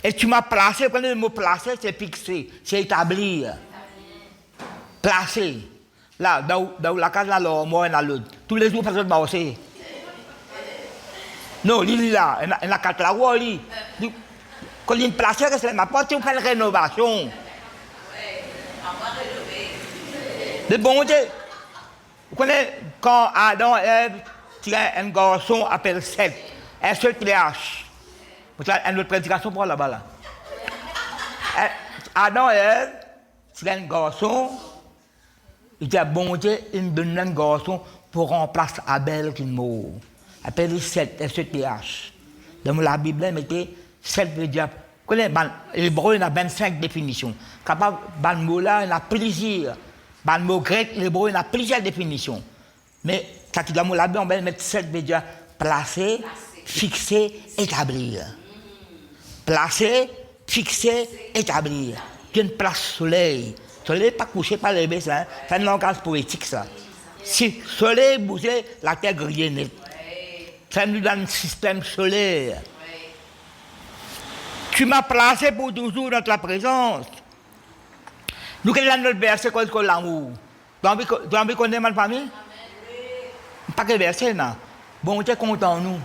Et tu m'as placé, quand le mot placé, c'est fixé, c'est établir. Placé. Là, dans la case, là, moi, et l'autre. Tous les jours, personne ne m'a aussi. Non, il est là, il y a quatre là, quand il est placé, c'est ma porte, on fait une rénovation. Le bon Dieu. Vous connaissez, quand Adam et Ève tiraient un garçon appelé Seth, S-E-T-H. Vous savez, une autre prédication pour là-bas, là. Adam et Ève tiraient un garçon, il dit, bon Dieu, il me donne un garçon pour remplacer Abel qui meurt. Appelé Seth, S-E-T-H. Dans la Bible, il mettait Seth veut dire, vous connaissez, l'hébreu, il a 25 définitions. Capable, dans le mot-là, il a plaisir. Dans le mot grec, l'hébreu, il a plusieurs définitions. Mais, quand tu as le mot là-bas, on va mettre 7 veut dire placer, fixer, établir. Placer, fixer, établir. C'est une place soleil. Soleil, pas couché, pas levé, ça. C'est un langage poétique, ça. Si soleil bougeait, la terre grillait net. Ça nous donne un système solaire. Tu m'as placé pour toujours dans ta présence. Nous, quel est notre verset contre l'amour? Tu as envie qu'on ait ma famille? Pas que verset, non. Bon Dieu compte en nous.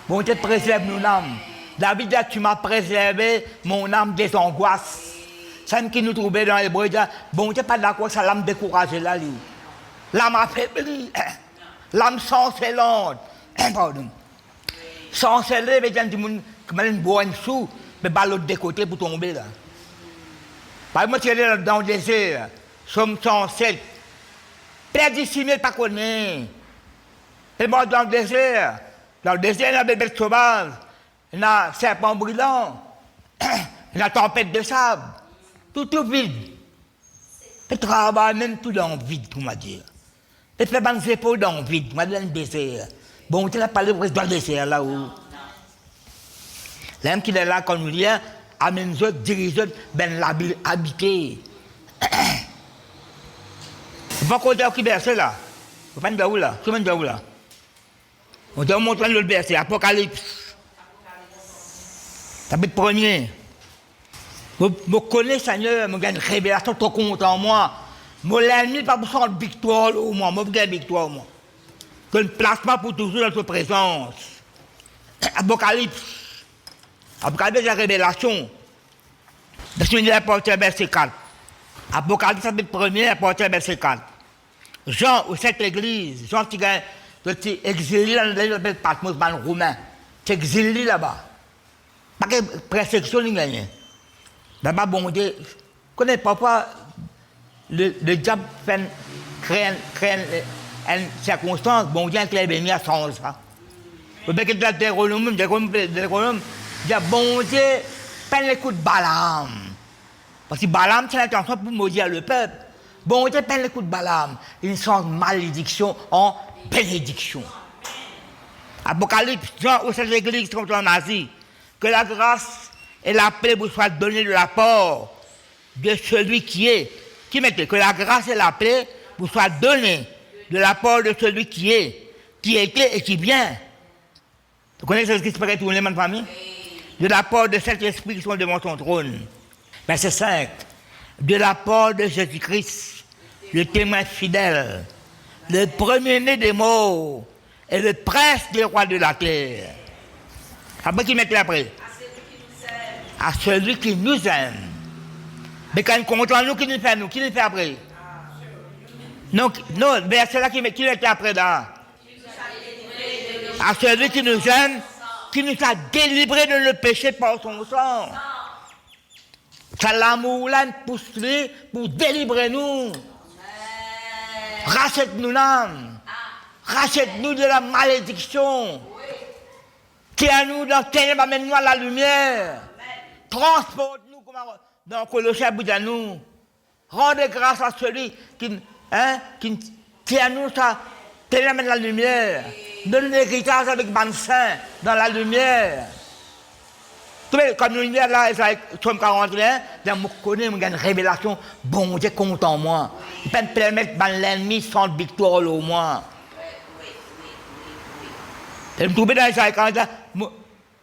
Bon Dieu préserve nos âmes. David dit, tu m'as préservé mon âme des angoisses. C'est ce qui nous trouvait dans l'hébreu. Bon Dieu, pas d'accord, ça l'âme découragée là. L'âme affaiblie. L'âme chancelante. Pardon. Chancelée, veut dire que tu bois une sou, mais pas l'autre de côté pour tomber là. Par exemple, tu es dans le désert, Somme 107. Père dissimulé, pas connu. Et moi, dans le désert, il y a des bêtes sauvages, il y a un serpent brûlant, il y a une tempête de sable, tout vide. Et travail, même tout dans le vide, on va dire. Et fait des épaules dans le vide, on va dire dans le désert. Bon, tu n'as pas le dans le désert là-haut. L'homme qui est là, quand nous dit, amène les autres, dirige les autres, ben la ville habitée. Vous ne pouvez pas compter qui verset là. Vous ne pouvez pas où là. Vous ne où là. On doit montrer le verset, Apocalypse. Chapitre 1er. Vous connaissez, Seigneur, vous avez une révélation trop compte en moi. Mon ennemi n'est pas pour faire une victoire au moins. Moi, vous avez une victoire au moins. C'est un placement pour toujours dans votre présence. Apocalypse. Apocalypse, c'est la révélation. Je suis apporté verset 4. Apocalypse, chapitre 1er, apporté verset 4. Jean, au cette église, Jean qui est exilé dans le Patmos, dans le Romain. C'est exilé là-bas. Pas que présection, il gagne. Là-bas, bon Dieu, vous connaissez parfois, le diable crée une circonstance, bon Dieu, qui est venu à changer ça. Vous voyez que dans Deutéronome, dit bon Dieu, peine l'écoute Balaam. Parce que Balaam, c'est l'intention pour maudire le peuple. Bon Dieu peine le coup de Balaam. Il change malédiction en bénédiction. Apocalypse, Jean, au sein de l'église, comme en Asie, que la grâce et la paix vous soient données de la part de celui qui est. Qui mettait que la grâce et la paix vous soient données de la part de celui qui est, qui était et qui vient. Vous connaissez ce qui se passe tout le monde, famille? De la part de cet esprit qui sont devant son trône. Verset 5. De la part de Jésus-Christ, le témoin fidèle, le premier-né des morts et le prince des rois de la terre. Après qui mettait après? À celui qui nous aime. Mais quand il compte en nous, qui nous fait nous? Qui nous fait après? Non, mais c'est là qui mettait après là. À celui qui nous aime, qui nous a délivrés de le péché par son sang. C'est l'amour là pour délivrer nous. Rachète-nous l'âme. Rachète-nous de la malédiction. Tiens-nous dans le ténèbre, amène-nous à la lumière. Transporte-nous comme dans Colossiens, vous dites nous. Rendez grâce à celui qui tient-nous ça, ténèbre dans la lumière. Donne l'héritage avec ban saint dans la lumière. Comme la lumière là, Somme 41, je connais une révélation, bon Dieu compte en moi. Il peut me permettre que l'ennemi sans victoire au moins. Je me trouve dans Isaïe 41,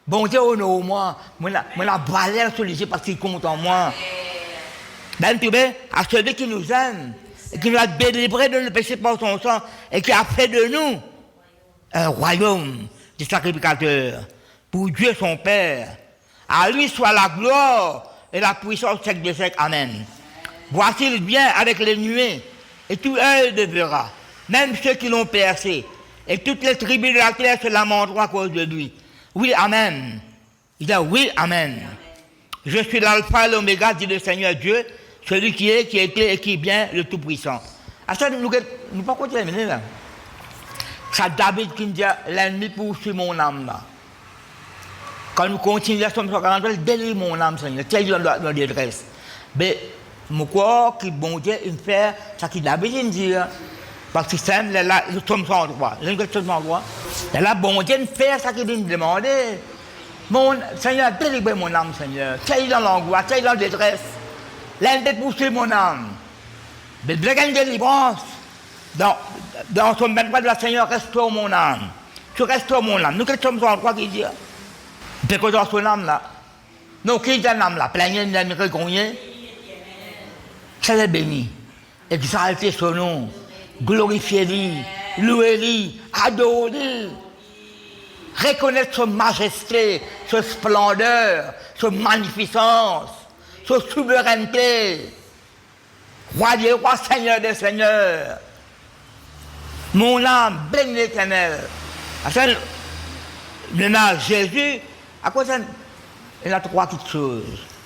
bon Dieu au moi, je la valeur sur les yeux parce qu'il compte en moi. Je me trouve à celui qui nous aime, et qui nous a délivrés de le péché par son sang, et qui a fait de nous un royaume de sacrificateurs, pour Dieu son Père. À lui soit la gloire et la puissance siècle des siècles. Amen. Voici il vient avec les nuées, et tout œil le verra, même ceux qui l'ont percé, et toutes les tribus de la terre se lamenteront à cause de lui. Oui, Amen. Il dit oui, Amen. Je suis l'alpha et l'oméga, dit le Seigneur Dieu, celui qui est, qui était et qui vient, le Tout-Puissant. À ça, nous ne pouvons pas terminer là. C'est David qui dit l'ennemi poursuit mon âme là. Quand nous continuons à Somme 143, délivre mon âme, Seigneur, tiens dans la détresse. Mais mon corps, qui bon Dieu, il fait ça qui David dit. Parce que c'est le Somme 103. Le Somme 103. Et là, bon Dieu, il fait ça qu'il dit demander. Seigneur, délivre mon âme, Seigneur. Tiens dans l'angoisse, tiens dans la détresse. L'ennemi poursuit mon âme. Mais il y a une délivrance. Dans Somme 23, le Seigneur, restaure mon âme. Tu restaures mon âme. Nous, que Somme 103 qui dit. C'est que dans son âme là. Donc, qui est un âme là? Plaignez, n'aimez combien? C'est béni. Exaltez son nom. Glorifiez-lui. Louez-lui. Adorez-lui. Reconnaître son majesté, sa splendeur, sa magnificence, sa souveraineté. Roi des rois, Seigneur des seigneurs. Mon âme, bénis l'Éternel. Maintenant, Jésus, à quoi ça? Il y a trois petites choses.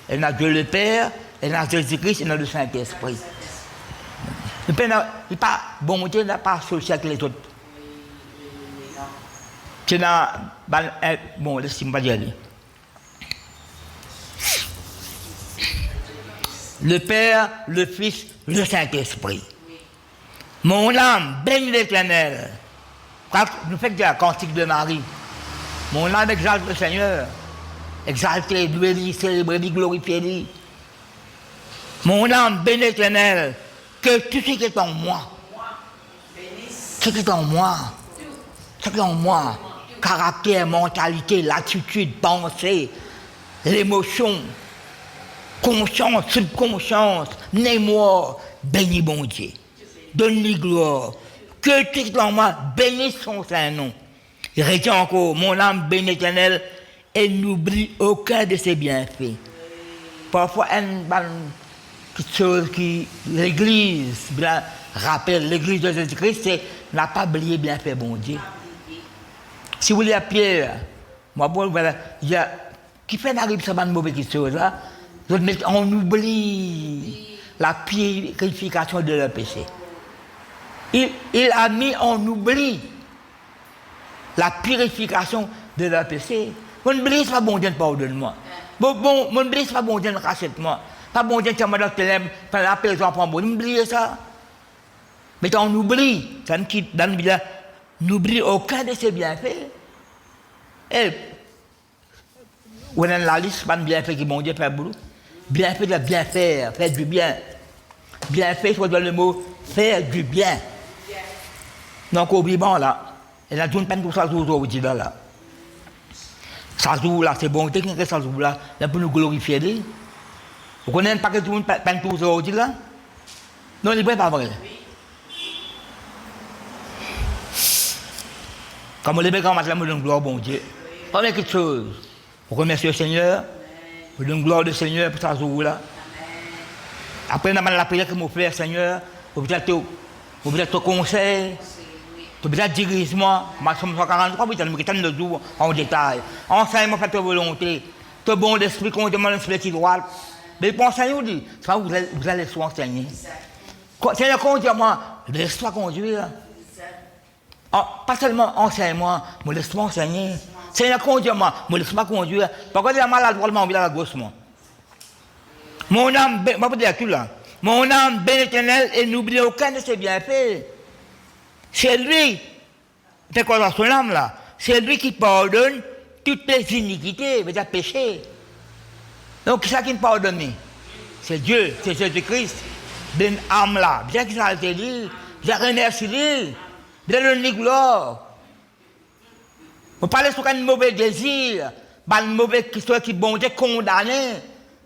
Il y a Dieu le Père, il y a Jésus-Christ, il y a le Saint-Esprit. Le Père n'est pas bon Dieu, n'a pas associé avec les autres. C'est dans. Bon, laissez-moi dire. Le Père, le Fils, le Saint-Esprit. Mon âme, bénis l'Éternel. Quand nous faisons la cantique de Marie, mon âme exalte le Seigneur. Exaltez, louez-lui, célébrez-lui, glorifiez-lui. Mon âme, bénis l'Éternel. Que tout ce qui est en moi, ce qui est en moi, ce qui est en moi, caractère, mentalité, l'attitude, pensée, l'émotion, conscience, subconscience, mémoire, bénis bon Dieu. Donne-lui gloire. Que tout ce qui est en moi, bénisse son Saint-Nom. Il retient encore, mon âme bénis l'Éternel et n'oublie aucun de ses bienfaits. Parfois, une petite chose qui, l'Église, rappelle, l'Église de Jésus-Christ, c'est n'a pas oublié bien fait, bon Dieu. Si vous voulez à Pierre, moi, bon, voilà, il y a, qui fait n'arrive ça, une mauvaise chose, là, on oublie la purification de leur péché. Il a mis en oubli la purification de leur péché. Mon blesse pas bon Dieu, pardonne-moi. Mon blesse pas bon Dieu, rachète-moi. Pas bon Dieu, tu m'as donné ténèbres, faire la paix, pour bon. N'oubliez ça. Mais on oublie, ça nous quitte dans le Bible, n'oublie aucun de ses bienfaits. Et, on a la liste, pas de bienfaits qui bon Dieu fait boulot. Bienfait de bien faire du bien. Bienfait, je dois le mot, faire du bien. Donc, au bon là, et la journée peine pour ça, aujourd'hui là. Ça joue là, c'est bon, dès que ça joue là, là pour nous glorifier. Vous connaissez pas que tout le monde peine pour aujourd'hui là? Non, il n'est pas vrai. Comme les bécans, maintenant, nous donnons gloire au bon Dieu. Première quelque chose, vous remerciez le Seigneur, vous donnez gloire au Seigneur pour ça jour là. Après, nous avons la prière que nous faisons, Seigneur, vous peut-être conseil. Tu peux diriger moi, ma somme 143, puis tu as le jour en détail. Enseigne-moi, fais ta volonté. Tu bon l'esprit, qu'on demande l'esprit qui droit. Mais pour enseigner, vous dit, c'est pas vous allez soit enseigner. Seigneur, conduis moi, laisse-toi conduire. Pas seulement enseigne-moi, mais laisse-moi enseigner. Seigneur, conduis moi, mais laisse-moi conduire. Pourquoi tu as mal à droite, mais à la gauche, moi. Mon âme, je vais dire là. Mon âme, bien éternelle, et n'oublie aucun de ses bienfaits. C'est lui, c'est quoi dans son âme là? C'est lui qui pardonne toutes les iniquités, les péchés. Donc, qui c'est qui me pardonne? C'est Dieu, c'est Jésus-Christ. Ben âme là, bien qu'il a été dit, bien remercie lui, bien donne gloire. On parle sur un mauvais désir, un mauvais qui bon Dieu condamné,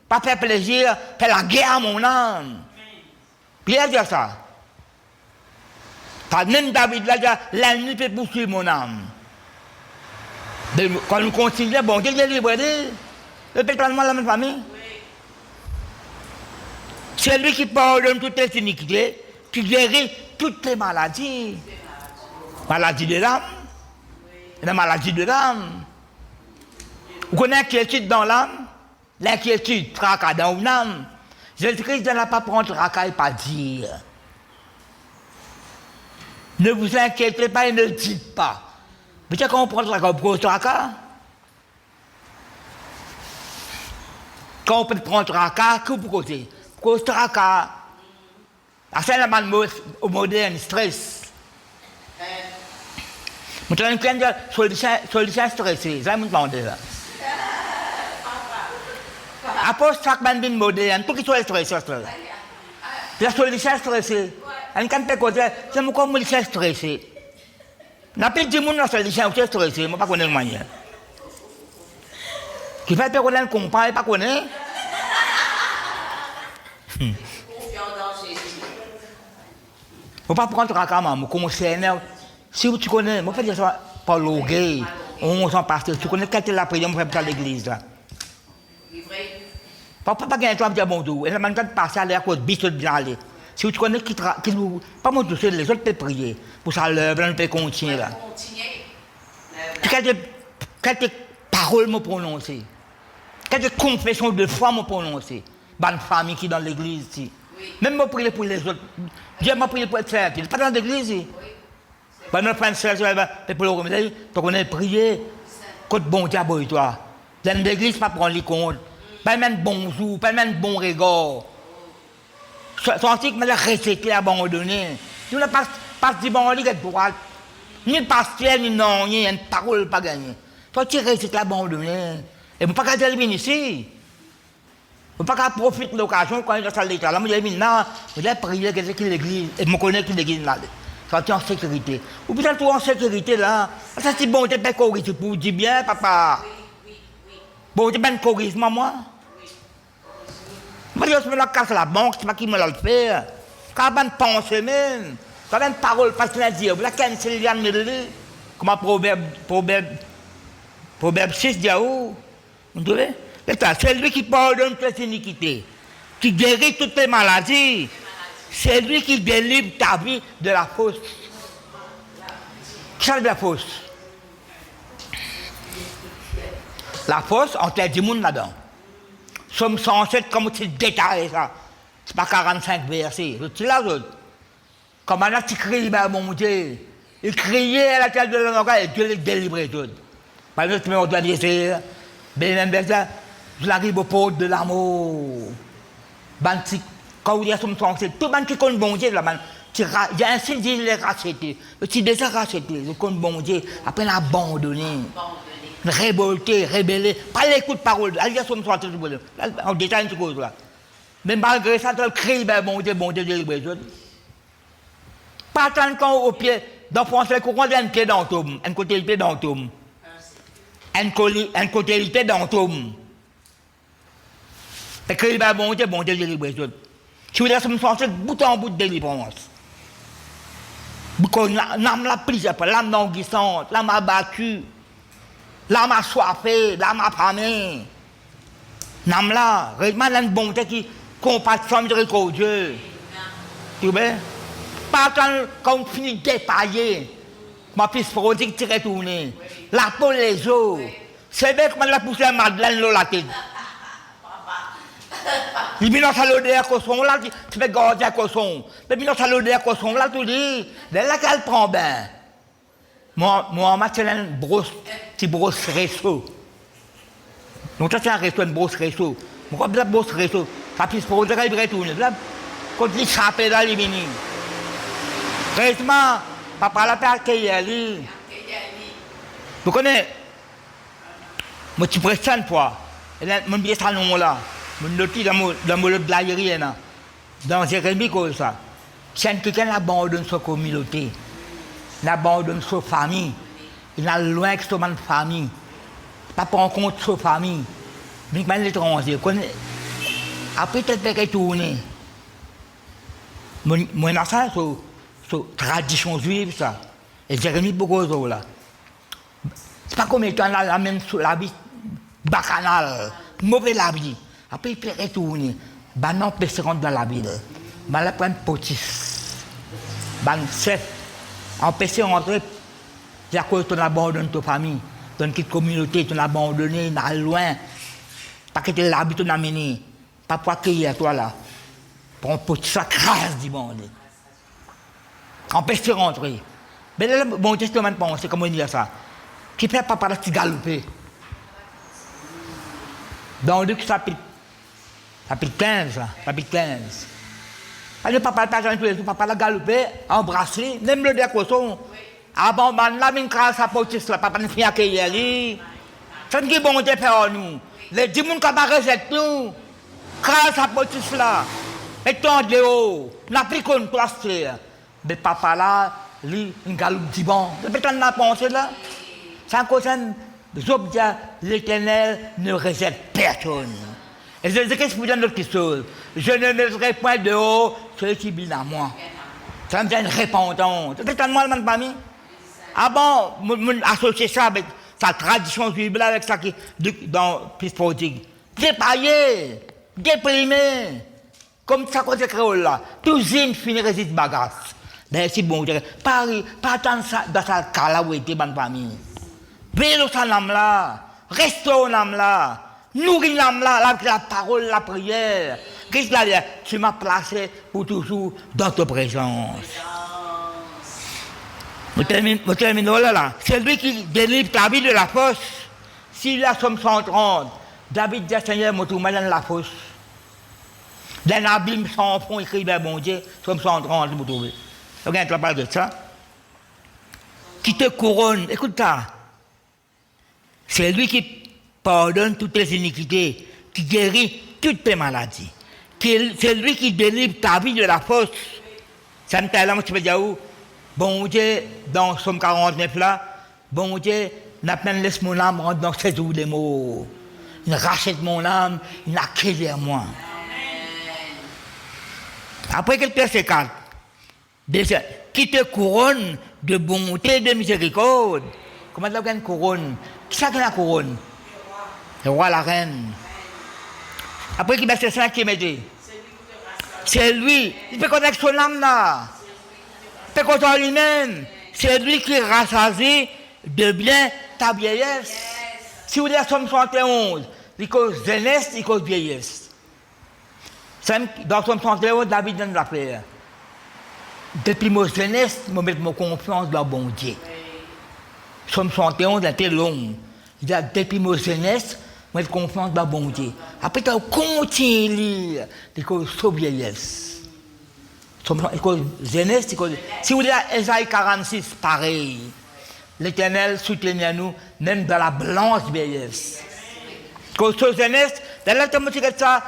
pas faire plaisir, faire la guerre à mon âme. Pierre dit ça. Même David l'a dit, l'ennemi peut poursuivre mon âme. Mais quand nous continuons, bon Dieu est libre. Le peuple de la même famille. C'est lui qui pardonne toutes les iniquités, qui guérit toutes les maladies. Maladie de l'âme. La maladie de l'âme. Vous connaissez l'inquiétude dans l'âme? L'inquiétude, tracas dans l'âme. Jésus-Christ ne l'a pas prendre tracas et pas dire. Ne vous inquiétez pas et ne dites pas. Mais quand on prend le tracas, on tracas. Quand on peut prendre le tracas, que vous causez? Cause tracas. C'est la mal au moderne, stress. Je suis en train de solution stressée. Ça me demande là. Après chaque bande moderne, tout qui soit stressé. La solution stressée. Et quand tu es c'est moi comme je suis stressé. Je n'ai pas dit que je suis stressé, je ne pas connaître le manière. Qui fait que je comprends et pas connaître. Il ne faut pas prendre la caméra, je concerne. Si tu connais, je fais ça par l'orgueil. On s'en passe. Tu connais quand tu la prière, je fais ça à l'église. Papa pas gagner toi dire bonjour. Et la manière de passer à l'air cause biche bien aller. Si tu connais qui nous pas moi tous les autres peuvent prier pour ça l'œuvre on peut continuer là. Quelques paroles me prononcer. Quelques confessions de foi me prononcer. Bonne famille qui dans l'église ici. Même me prier pour les autres. Dieu m'a prié pour être fertile. Pas dans l'église ici. Bah notre frère sœur pour le remettre, tu connais prier. Côté bon diable toi. Dans l'église pas prendre les comptes. Pas même bonjour, pas même bon regard. Senti que je l'ai rejeté, abandonné. Tu n'as pas dit bon, il est droit. Ni pasteur, ni non, ni une parole pas gagnée. Toi, tu rejeté, abandonné. Et je ne peux pas dire ici. Je ne peux pas profiter de l'occasion quand il est dans la salle. Je dis non, je vais prier que l'église, et je me connais que l'église là. Quand tu es en sécurité. Ou peut-être en sécurité là. Ça, c'est bon, tu es corrigé pour dire bien, papa. Bon, tu es bien corrigé, moi. Je me la casse la banque, c'est pas qui me l'a fait. Quand on pense même, quand on parole, parce qu'on a dit, vous la cancellez, comme un proverbe 6 dit, vous trouvez? C'est lui qui pardonne toutes les iniquités, qui guérit toutes les maladies. C'est lui qui délivre ta vie de la fosse. Qu'est-ce que la fosse? La fosse, on t'a dit monde là-dedans. Somme 107, comme tu détailles ça. C'est pas 45 versets. Tu l'as, comme un tu cries, mon Dieu. Il criait à la tête de l'homme et Dieu les délivrait tout. Par exemple, tu me dois dire, bien même verset, je l'arrive au pot de l'amour. Quand il y a son c'est tout le monde qui compte bon Dieu, il y a un signe qui est racheté. Si déjà racheté, le compte bon Dieu, après l'abandonner, révolter, rébeller, pas l'écoute parole, il y a son en détail une chose là. Mais malgré ça, il crie, bon Dieu, délivre. Pas attendre quand au pied, dans le français, qu'on a un pied dans le tombe, un côté le pied dans le tombe. Un côté le pied dans le tombe. Et crie, bon Dieu, délivre. Si vous êtes censé bout en bout de délivrance. L'âme l'a prise, l'âme languissante, l'âme abattue, l'âme assoiffée, l'âme affamée. L'âme là, réellement, une bonté qui compassion miséricordieux. Tu vois? Pas quand on finit de dépailler, ma fille prodigue qui retourne. La peau, les os. C'est bien comment la pousse la Madeleine dans la tête. Il vient dans sa l'odeur cochon là, tu fais garder à cochon. Mais il vient dans sa l'odeur cochon là, tu dis, dès là qu'elle prend bien. Moi, c'est une petite brosse réseau. Donc, ça, c'est un réseau, une brosse réseau. Pourquoi la brosse réseau? Ça puisse pour dire qu'il retourne. Quand il s'appelle là, il vient. Récemment, papa l'a fait accueillir. Vous connaissez? Moi, tu presses une fois. Mon billet salon là. Mon loti dans le blaguerie là. Dans Jérémie comme ça. C'est quelqu'un abandonne sa communauté. Il abandonne sa famille. Il a loin que sa famille. Pas prendre compte de sa famille. Mais il est étranger. Après, tu te retourner. Moi, ça, c'est tradition juive, ça. Et Jérémie beaucoup là. C'est pas comme étant la même la vie bacchanale, mauvais la vie. Après, il peut retourner. Non, il peut rentrer dans la ville. Il va prendre potis. C'est on peut se rentrer. C'est à cause de ton abandonné ta famille, ton petite communauté, ton abandonné, loin. Pas que tu l'habites, tu amené. Pas pour accueillir toi là. Pour un petit sac grâce du monde. On peut se rentrer. Mais là, bon testament pense, c'est comment dire ça. Qui fait pas par la galoper. Dans Luc chapitre 15. Alors, papa papa la galoper, embrasser, même le décoson. Avant, la mine grâce à potis là, papa ne fait accueillir lui. Ça ne dit bon Dieu faire nous. Les démons qui rejettent nous. Grâce à potis là. Et tant de haut, n'a pris qu'on place. Mais papa là, lui, une galoupe dit bon. Depuis qu'on a pensé là, ça concerne Job dit l'Éternel ne rejette personne. Et je dis qu'est-ce que vous dites d'autre chose? Je ne mettrai point de haut celui qui vient à moi. Ça me dit une repentance. C'est un moi, pas mis. Ah bon, associer ça avec sa tradition juive avec ça qui dans Fils prodigue. Dépaillé, déprimé. Comme ça, quand c'est créole là, tout zine finit résiste bagasse. Ben, c'est bon, pas attendre ça dans sa cas là où était bonne famille. Veillez sa âme là, restons l'âme là, nourris l'âme là, avec la parole, la prière. Qu'est-ce qu'il a dit? Tu m'as placé pour toujours dans ta présence. Je termine là. C'est lui qui délivre ta vie de la fosse. S'il a Somme 130, David dit Seigneur, moi tout mal dans la fosse. D'un abîme sans fond, écrit vers bon Dieu, Somme 130, vous trouvez. Regarde, tu parles de ça. Qui te couronne, écoute ça. C'est lui qui pardonne toutes tes iniquités, qui guérit toutes tes maladies. C'est lui qui délivre ta vie de la fosse. Ça me t'a tu peux dire où? Bon Dieu, dans Somme 49 là, bon Dieu, laisse mon âme rentrer dans ces eaux des mots. Il rachète mon âme, il accueille moi. Après quelques verset 4, qui te couronne de bonté et de miséricorde. Comment tu as une couronne? Qui c'est qui a la couronne? Le roi, la reine. Après qui verset 5 qui m'a dit? C'est lui. Il peut connaître son âme là. Il peut connaître lui-même. C'est lui qui rassasie de bien ta vieillesse. Si vous dites Somme 71, il cause jeunesse, il cause vieillesse. Dans Somme 71, David donne la prière. Depuis ma jeunesse, je mets ma confiance dans bon Dieu. Somme 71 était long. Il dit, depuis ma jeunesse, moi, je confiance dans la bonté. Après, tu continues à lire, tu as vieillesse. Genèse, si vous dites Ésaïe 46, pareil. L'Éternel soutient nous, même dans la blanche vieillesse. Quand ce Genèse, dans le temps où tu ça,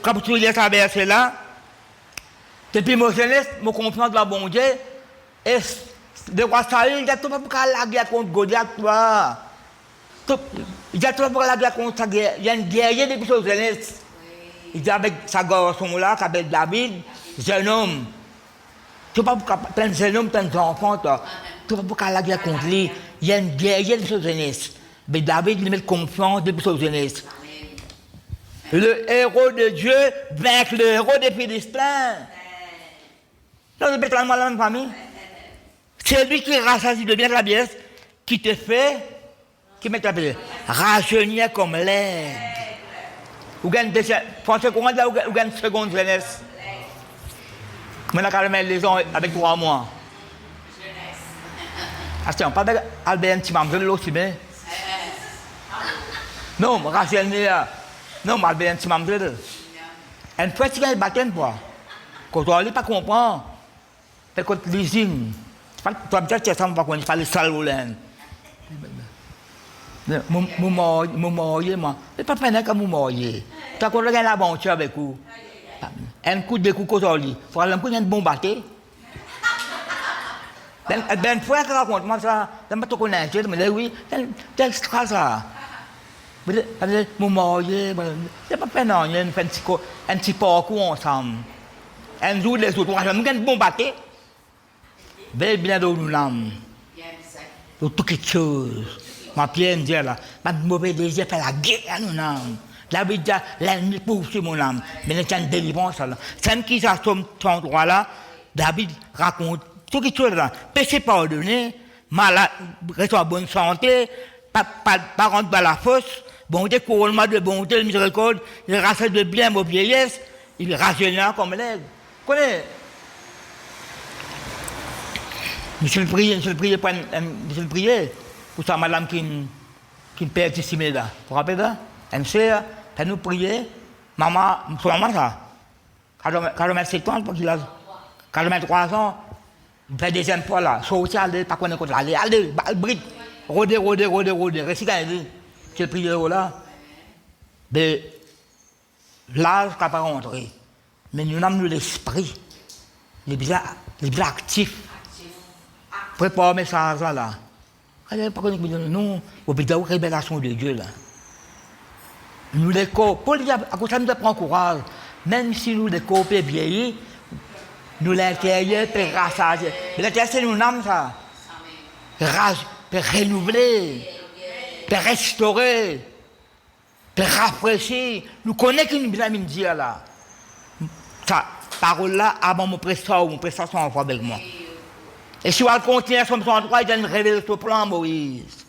quand tu lis ça verset là, depuis mon Genèse, mon confiance dans la bonté, et de quoi ça il y a tout pour la guerre contre Goliath, toi. Il y a tout pour la guerre contre sa guerre. Il y a une guerrier depuis ce Genèse. Il dit avec sa garçon là, qui s'appelle David, jeune homme. Tu ne peux pas plein de jeunes hommes, plein d'enfants, tu ne peux pas la guerre contre lui. Il y a une guerrier depuis ce Genèse. Mais David lui met confiance depuis ce Genèse. Le héros de Dieu vainc le héros des Philistins. Ça, c'est totalement la même famille. C'est lui qui rassasie de bien la pièce, qui te fait, qui met ta pièce, rajeunir comme l'aigle. Vous gagnez des pensez comment là, vous gagnez une seconde jeunesse. Maintenant, quand même les gens avec 3 mois. Attention, pas avec Albert Timamdre, aussi bien. Non, Rachel non, Albert Timamdre. Une fois, tu as le baptême, quoi. Quand on ne pas comprendre, c'est quand l'usine. Tu as peut-être ça, pas qu'on fallait salvoler. Mon marié, moi. C'est pas peine que mon marié. Tu as qu'on regarde l'aventure avec vous. Un coup de coups aujourd'hui. Il faut un coup de bombarder. Ben, frère qui raconte moi ça, je ne sais pas connaître, mais oui, c'est extra ça. Mon marié, c'est pas peine, on a un petit parcours ensemble. Un jour, les autres, on a un bombarder. Bien de nous l'âme. Tout quelque chose. Ma pierre me dit là, ma mauvaise désir fait la guerre à nous l'âme. La vie de l'ennemi poursuit mon âme. Mais il y a une délivrance là. C'est qui ça tombe cet endroit là, David raconte tout quelque chose là. Péché pardonné, malade, reste en bonne santé, pas rentrer dans la fosse, bonté, couronnement de bonté, de miséricorde, il rassemble de bien vos vieillesses, il rajeunit comme l'aigle. Vous connaissez? Monsieur le prier pour sa madame qui me perd ici là. Vous vous rappelez ça? Elle me sait, elle nous prier. Maman, son maman ça. Quand je mets 7 ans, quand je mets 3 ans, je fais deuxième fois là. Sortir, aller, pas qu'on est contre aller, bride, rôder. Réciter, c'est le prière là. Mais l'âge n'a pas rentré. Mais nous avons l'esprit. Il est bien actif. Prépare le message là. Nous, au bout de la révélation de Dieu là. Nous les corps, pour dire, à cause de ça, nous prend courage. Même si nous les corps peut vieillir, nous l'intérieur peut rassager. Mais l'intérieur, c'est nous âmes ça. Peut renouveler, peut restaurer, peut rafraîchir. Nous connaissons une bien me dire là. Ça, parole là, avant mon prestation en fois avec moi. Et si on continue sur son droit, il y a une révélation plan Moïse.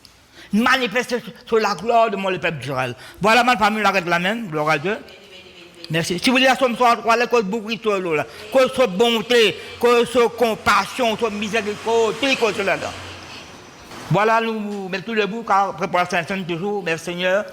Manifester sur la gloire de mon peuple d'Israël. Voilà ma famille, l'arrête la même, gloire à Dieu. Merci. Si vous dites à son droit, là, cause beaucoup de là, cause de bonté, cause de compassion, cause de miséricorde, tout cause là. Voilà, nous mettons tous les bouts, car préparation toujours, merci Seigneur.